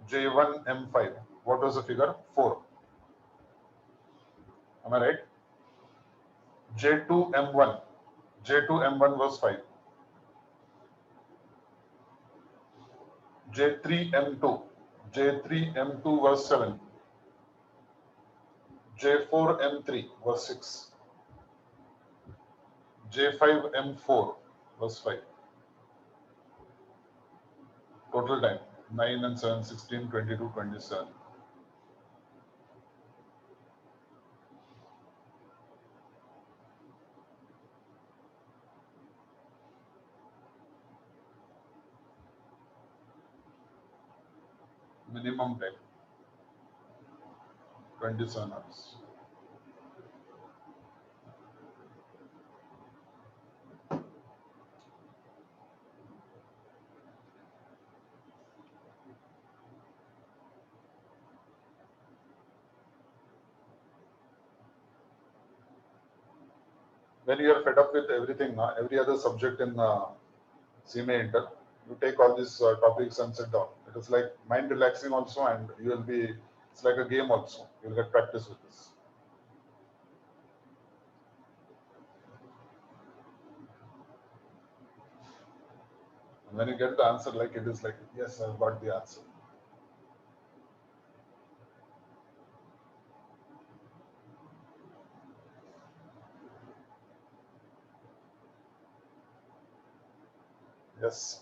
J1 M5. What was the figure? 4. Am I right? J2 M1. J2 M1 was 5. J3 M2. J3 M2 was 7. J4 M3 was 6. J5 M4 was 5. Total time 9 and 7, 16, 22, 27. Minimum time 27 hours. When you are fed up with everything, every other subject in CMA Inter, you take all these topics and sit down. It is like mind relaxing also, and you will be, it's like a game also. You will get practice with this. And when you get the answer, like it is like, yes, I've got the answer. Yes.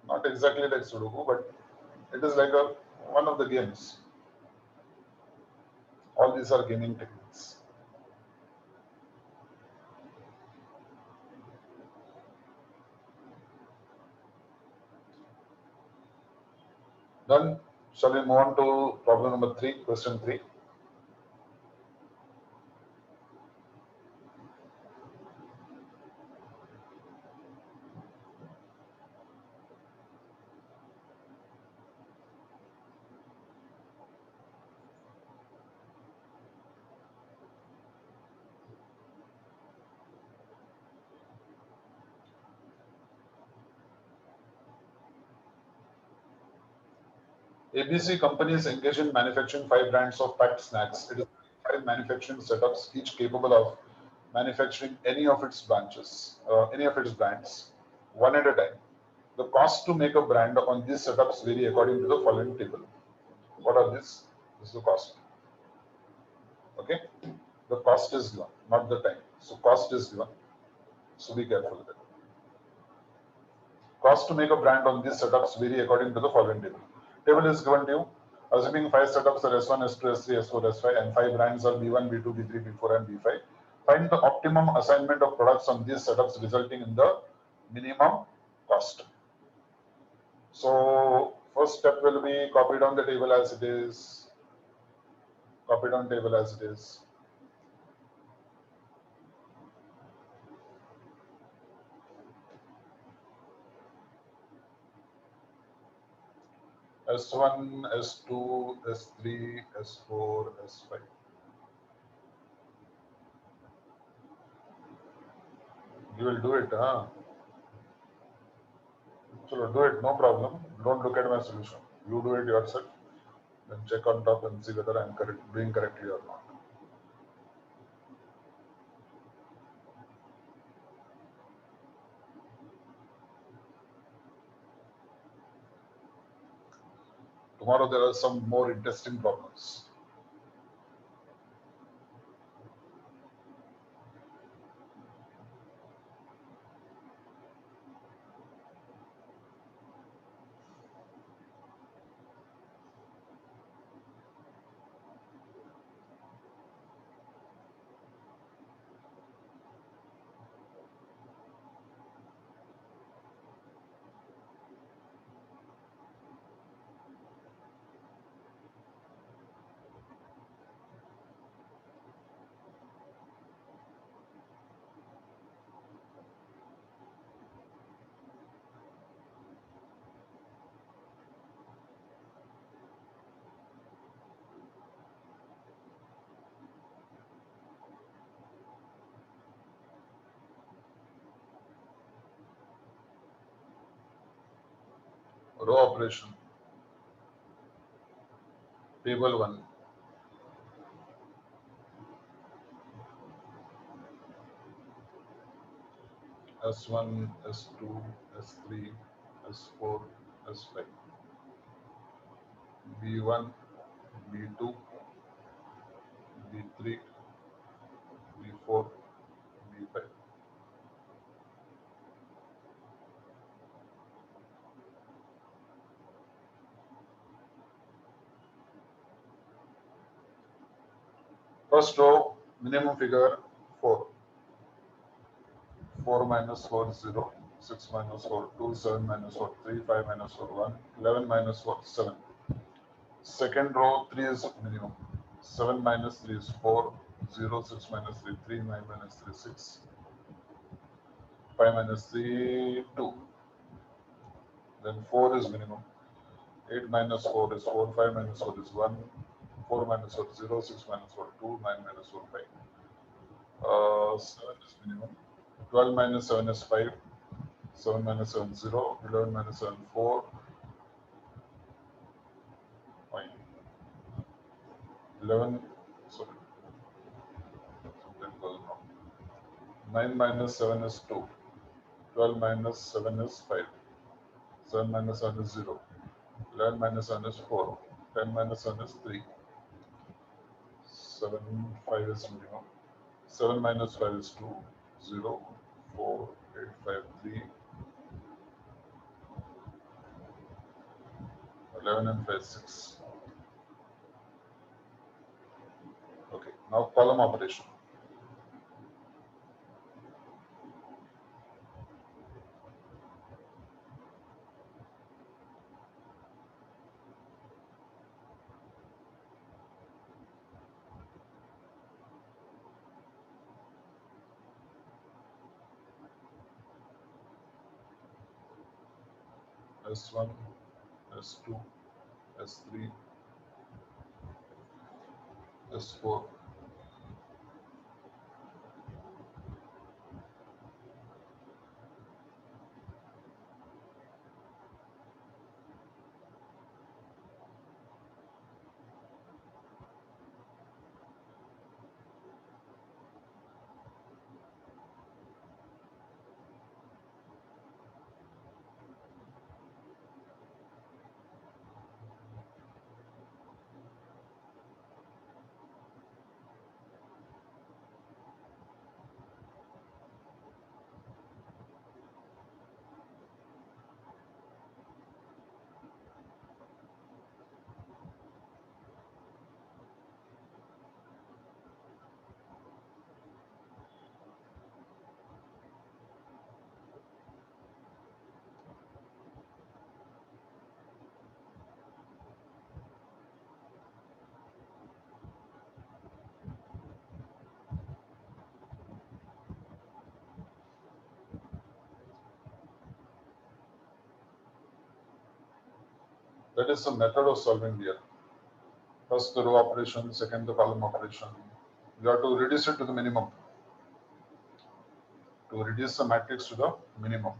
Not exactly like Sudoku, but it is like one of the games. All these are gaming techniques. Done. Shall we move on to problem number 3, question 3? ABC companies engage in manufacturing 5 brands of packed snacks. It is 5 manufacturing setups, each capable of manufacturing any of its brands, one at a time. The cost to make a brand on these setups vary according to the following table. What are these? This is the cost. Okay, the cost is given, not the time. So cost is given. So be careful with it. Cost to make a brand on these setups vary according to the following table. Table is given to you. Assuming 5 setups are S1, S2, S3, S4, S5, and 5 brands are B1, B2, B3, B4, and B5. Find the optimum assignment of products on these setups resulting in the minimum cost. So first step will be copy down the table as it is. Copy down table as it is. S1, S2, S3, S4, S5. You will do it, huh? So do it, no problem. Don't look at my solution. You do it yourself. Then check on top and see whether I'm doing correctly or not. Tomorrow there are some more interesting problems. Row operation. Table 1. S1, S2, S3, S4, S5. B1, B2, B3, B4, B5. First row, minimum figure 4. 4 minus 4 is 0. 6 minus 4, 2. 7 minus 4, 3. 5 minus 4, 1. 11 minus 4, 7. Second row, 3 is minimum. 7 minus 3 is 4. 0, 6 minus 3, 3. 9 minus 3, 6. 5 minus 3, 2. Then 4 is minimum. 8 minus 4 is 4. 5 minus 4 is 1. 4 minus 4 is 0. 6 minus 4, 2. 9 minus 4, 5. 7 is minimum. 12 minus 7 is 5. 7 minus 7 is 0. 11 minus 7 is 4. 11, sorry, something goes wrong. 9 minus 7 is 2. 12 minus 7 is 5. 7 minus 7 is 0. 11 minus 7 is 4. 10 minus 7 is 3. 7, 5 is minimum. 7 minus 5 is 2. 0, 4, 8, 5, 3. 11 and 5, 6. Okay, now column operation. S1, S2, S3, S4. That is the method of solving here. First the row operation, second the column operation. You have to reduce it to the minimum. To reduce the matrix to the minimum.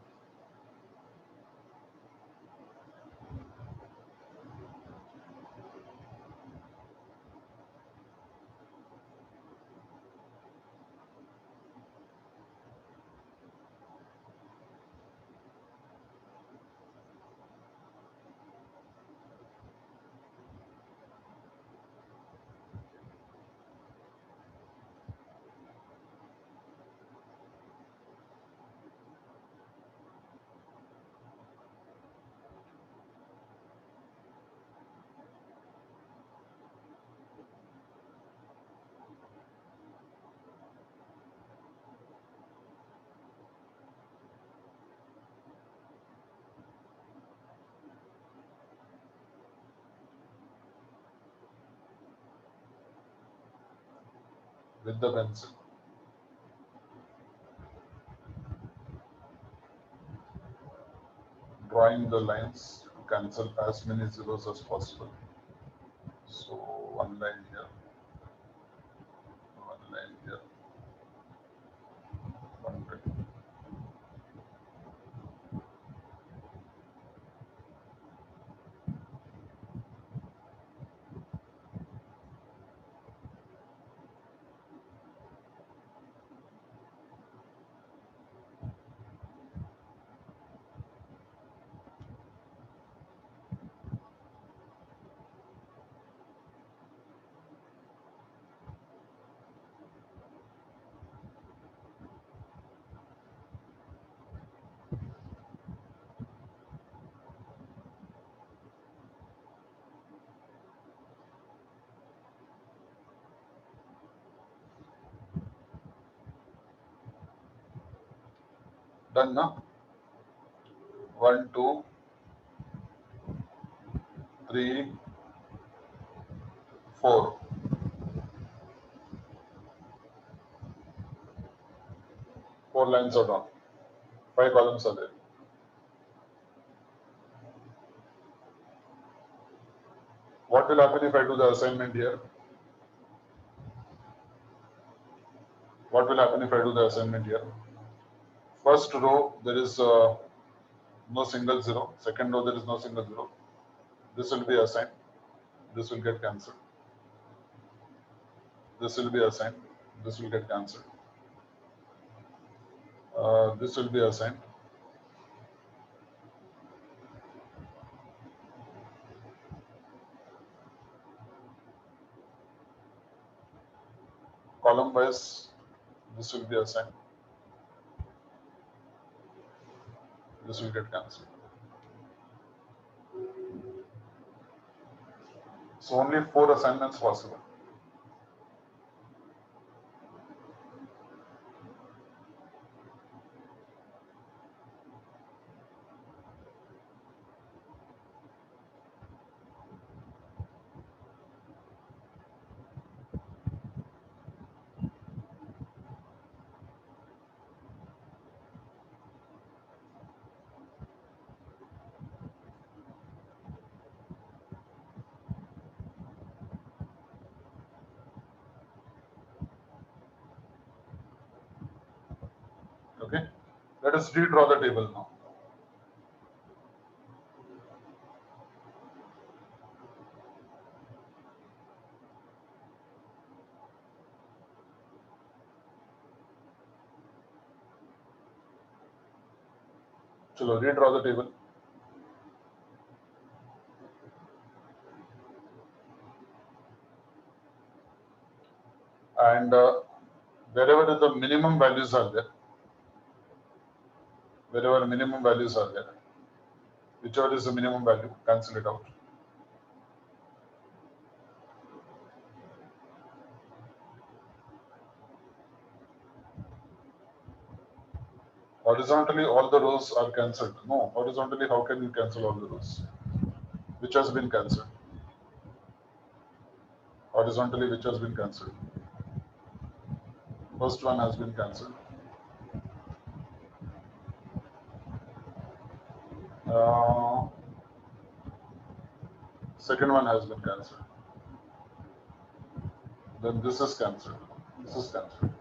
With the pencil. Drawing the lines to cancel as many zeros as possible. So one line here, one line here, one line. Done now. 1, 2, 3, 4. 4 lines are done. 5 columns are there. What will happen if I do the assignment here? What will happen if I do the assignment here? First row, there is no single zero. Second row, there is no single zero. This will be assigned. This will get cancelled. This will be assigned. This will get cancelled. This will be assigned. Column wise, this will be assigned. This will get cancelled. So only 4 assignments possible. Okay. Let us redraw the table now. Chalo, redraw the table. And wherever the minimum values are there, wherever minimum values are there, whichever is the minimum value, cancel it out. Horizontally, all the rows are cancelled. No, horizontally, how can you cancel all the rows? Which has been cancelled? Horizontally, which has been cancelled? First one has been cancelled. Uh, Second one has been cancelled. Then this is cancelled. This is cancelled.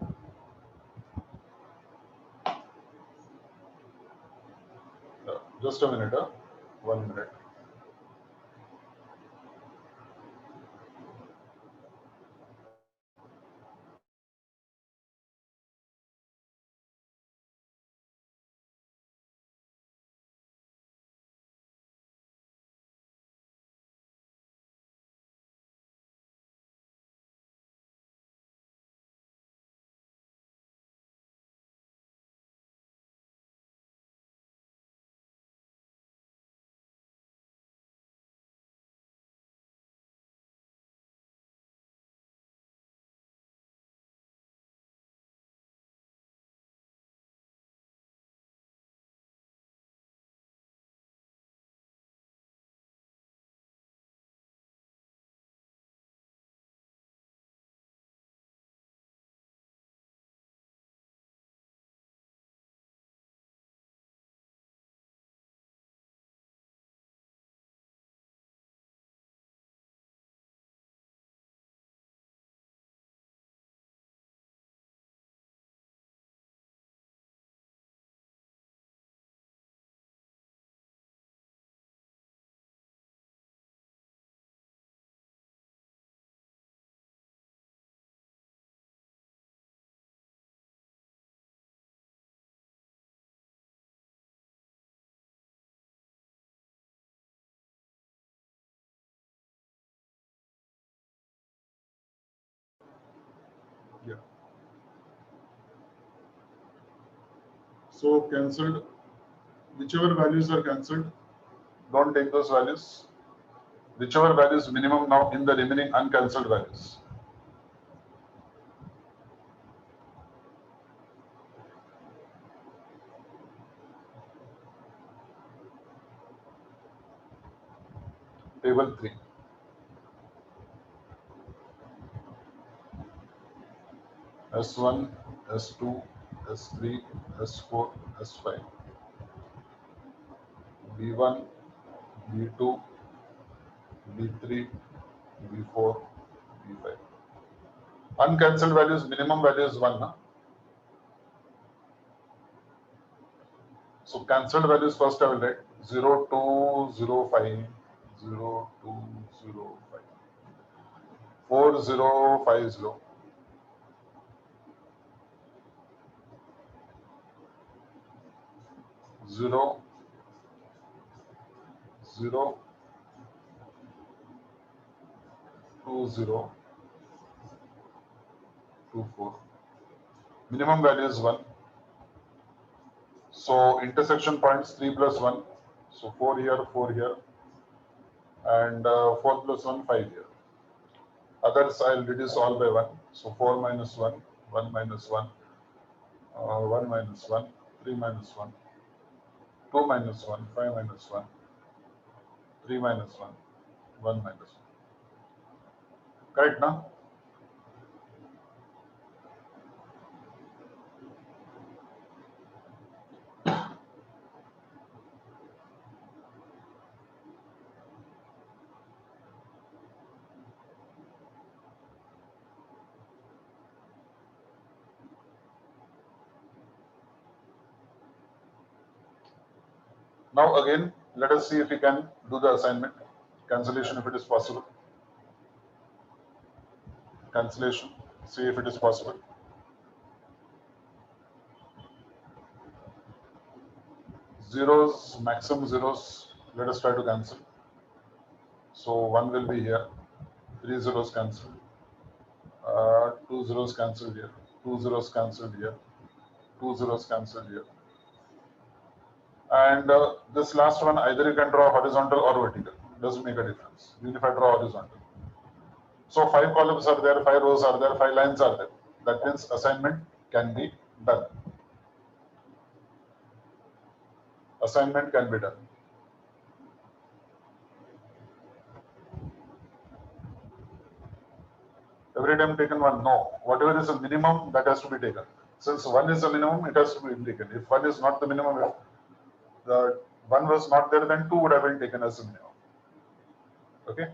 Just a minute, 1 minute. Yeah. So cancelled. Whichever values are cancelled, don't take those values. Whichever value is minimum now in the remaining uncancelled values. Table 3. S1, S2, S3, S4, S5. B1, B2, B3, B4, B5. Uncancelled values, minimum value is 1. Na? So cancelled values first I will write 0, 2, 0, 5, 0, 2, 0, 5, 4, 0, 5, 0. 0, 0, 2, 0, 2, 4. Minimum value is 1. So intersection points 3 plus 1. So 4 here, 4 here. And 4 plus 1, 5 here. Others I'll reduce all by 1. So 4 minus 1, 1 minus 1, 1 minus 1, 3 minus 1, 2 minus 1, 5 minus 1, 3 minus 1, 1 minus 1. Correct, now? Now again, let us see if we can do the assignment. Cancellation if it is possible. Cancellation, see if it is possible. Zeros, maximum zeros, let us try to cancel. So 1 will be here, 3 zeros cancelled, 2 zeros cancelled here, 2 zeros cancelled here, 2 zeros cancelled here. And this last one, either you can draw horizontal or vertical, doesn't make a difference. Even if I draw horizontal. So 5 columns are there, 5 rows are there, 5 lines are there. That means assignment can be done. Assignment can be done. Every time taken one, no. Whatever is a minimum, that has to be taken. Since 1 is a minimum, it has to be taken. If 1 is not the minimum, if the 1 was not there, then 2 would have been taken as a minimum. Okay,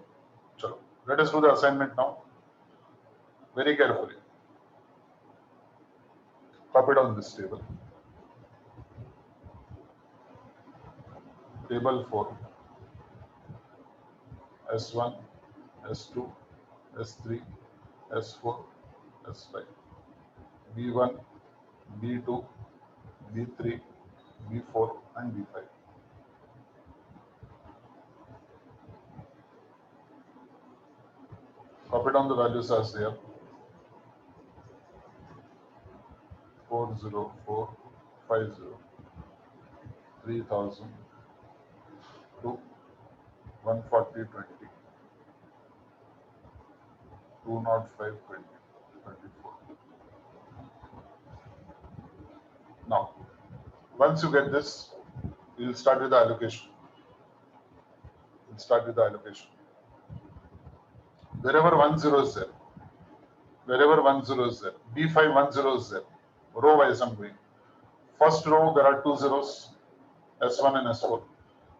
chalo. Let us do the assignment now. Very carefully. Copy down this table. Table 4. S1, S2, S3, S4, S5. B1, B2, B3, B4 and B5. Copy down the values as they are. 40450, 3000 to 14020, 20520, 24. Now, once you get this, we'll start with the allocation. Wherever 10 is there, B5 10 is there, row wise I'm going. First row there are 2 zeros, S1 and S4.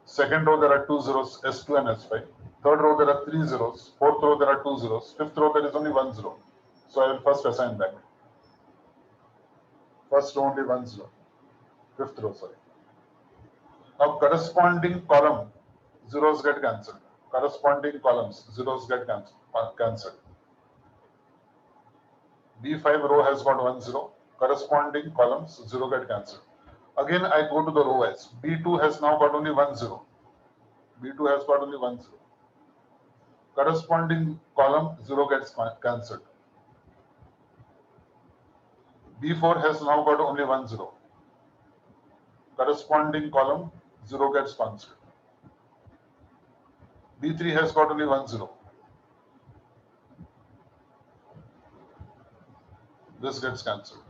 Second row there are 2 zeros, S2 and S5. Third row there are 3 zeros. Fourth row there are 2 zeros. Fifth row there is only 1 zero. So I will first assign that. First row only 1 zero. Fifth row, sorry. Now corresponding column, zeros get cancelled. Corresponding columns, zeros get cancelled. B5 row has got 1 zero. Corresponding columns, 0 get cancelled. Again, I go to the row wise. B2 has now got only 1 zero. B2 has got only 1 zero. Corresponding column, 0 gets cancelled. B4 has now got only 1 zero. Corresponding column, 0 gets cancelled. B3 has got only 1 zero. This gets cancelled.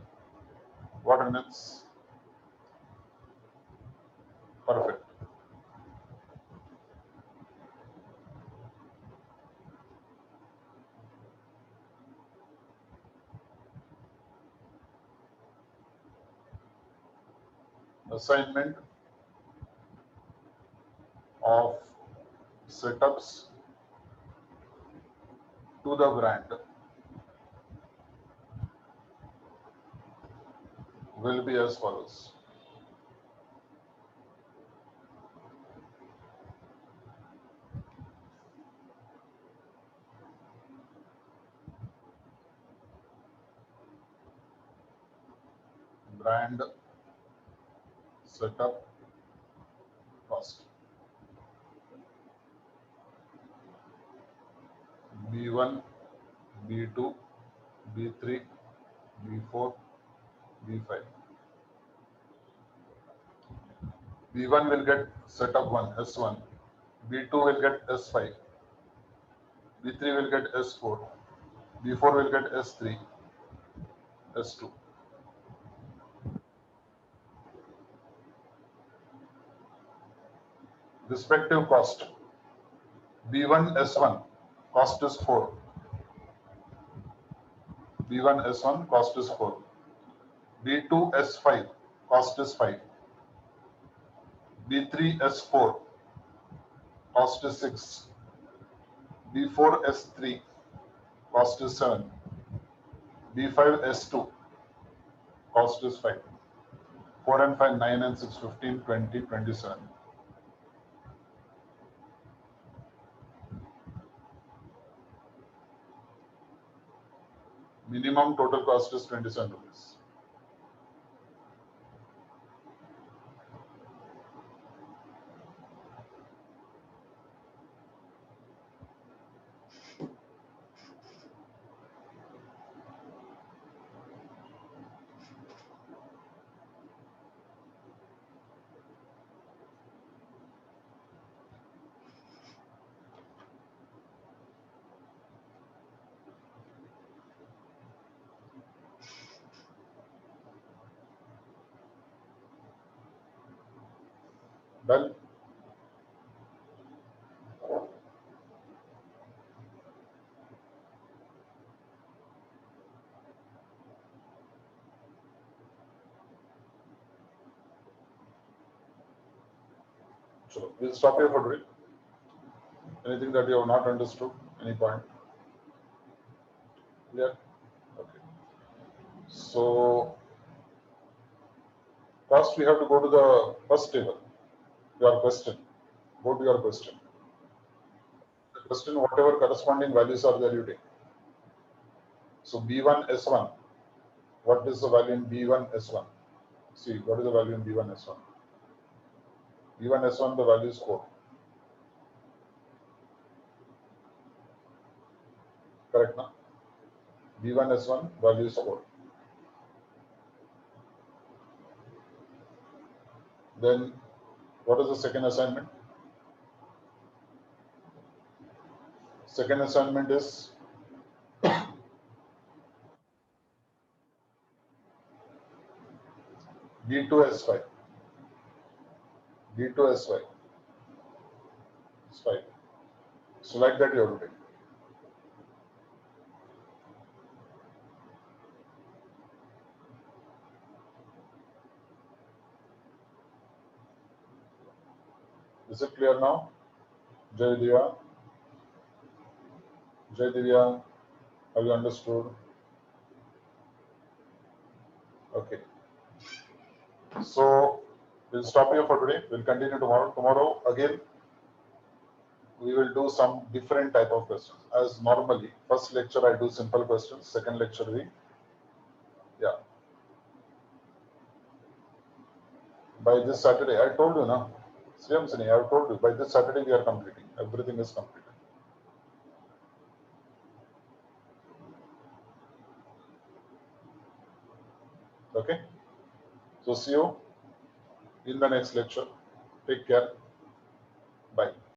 What remains? Perfect. Assignment of setups to the brand will be as follows. Brand setup cost. B1, B2, B3, B4, B5. B1 will get setup 1, S1. B2 will get S5. B3 will get S4. B4 will get S3, S2. Respective cost. B1 S1 cost is 4. B1 S1 cost is 4. B2 S5 cost is 5. B3 S4 cost is 6. B4 S3 cost is 7. B5 S2 cost is 5. 4 and 5, 9 and 6, 15, 20, 27. Minimum total cost is 27 rupees. Done. So we'll stop here for today. Anything that you have not understood? Any point? Clear? Okay. So first we have to go to the first table. Your question. Go to your question. The question, whatever corresponding values are there, you take. So B1 S1. What is the value in B1 S1? See, what is the value in B1 S1? B1 S1, the value is 4. Correct, na? B1 S1, value is 4. Then, what is the second assignment? Second assignment is B2 S5. B2 S5. It's 5. So, like that, you have to take. Is it clear now? Jai Divya? Jai Divya, have you understood? Okay. So, we'll stop here for today. We'll continue tomorrow. Tomorrow, again, we will do some different type of questions. As normally, first lecture I do simple questions. Second lecture yeah. By this Saturday, I told you, na? Sriyam Sini, I have told you, by this Saturday we are completing. Everything is completed. Okay? So see you in the next lecture. Take care. Bye.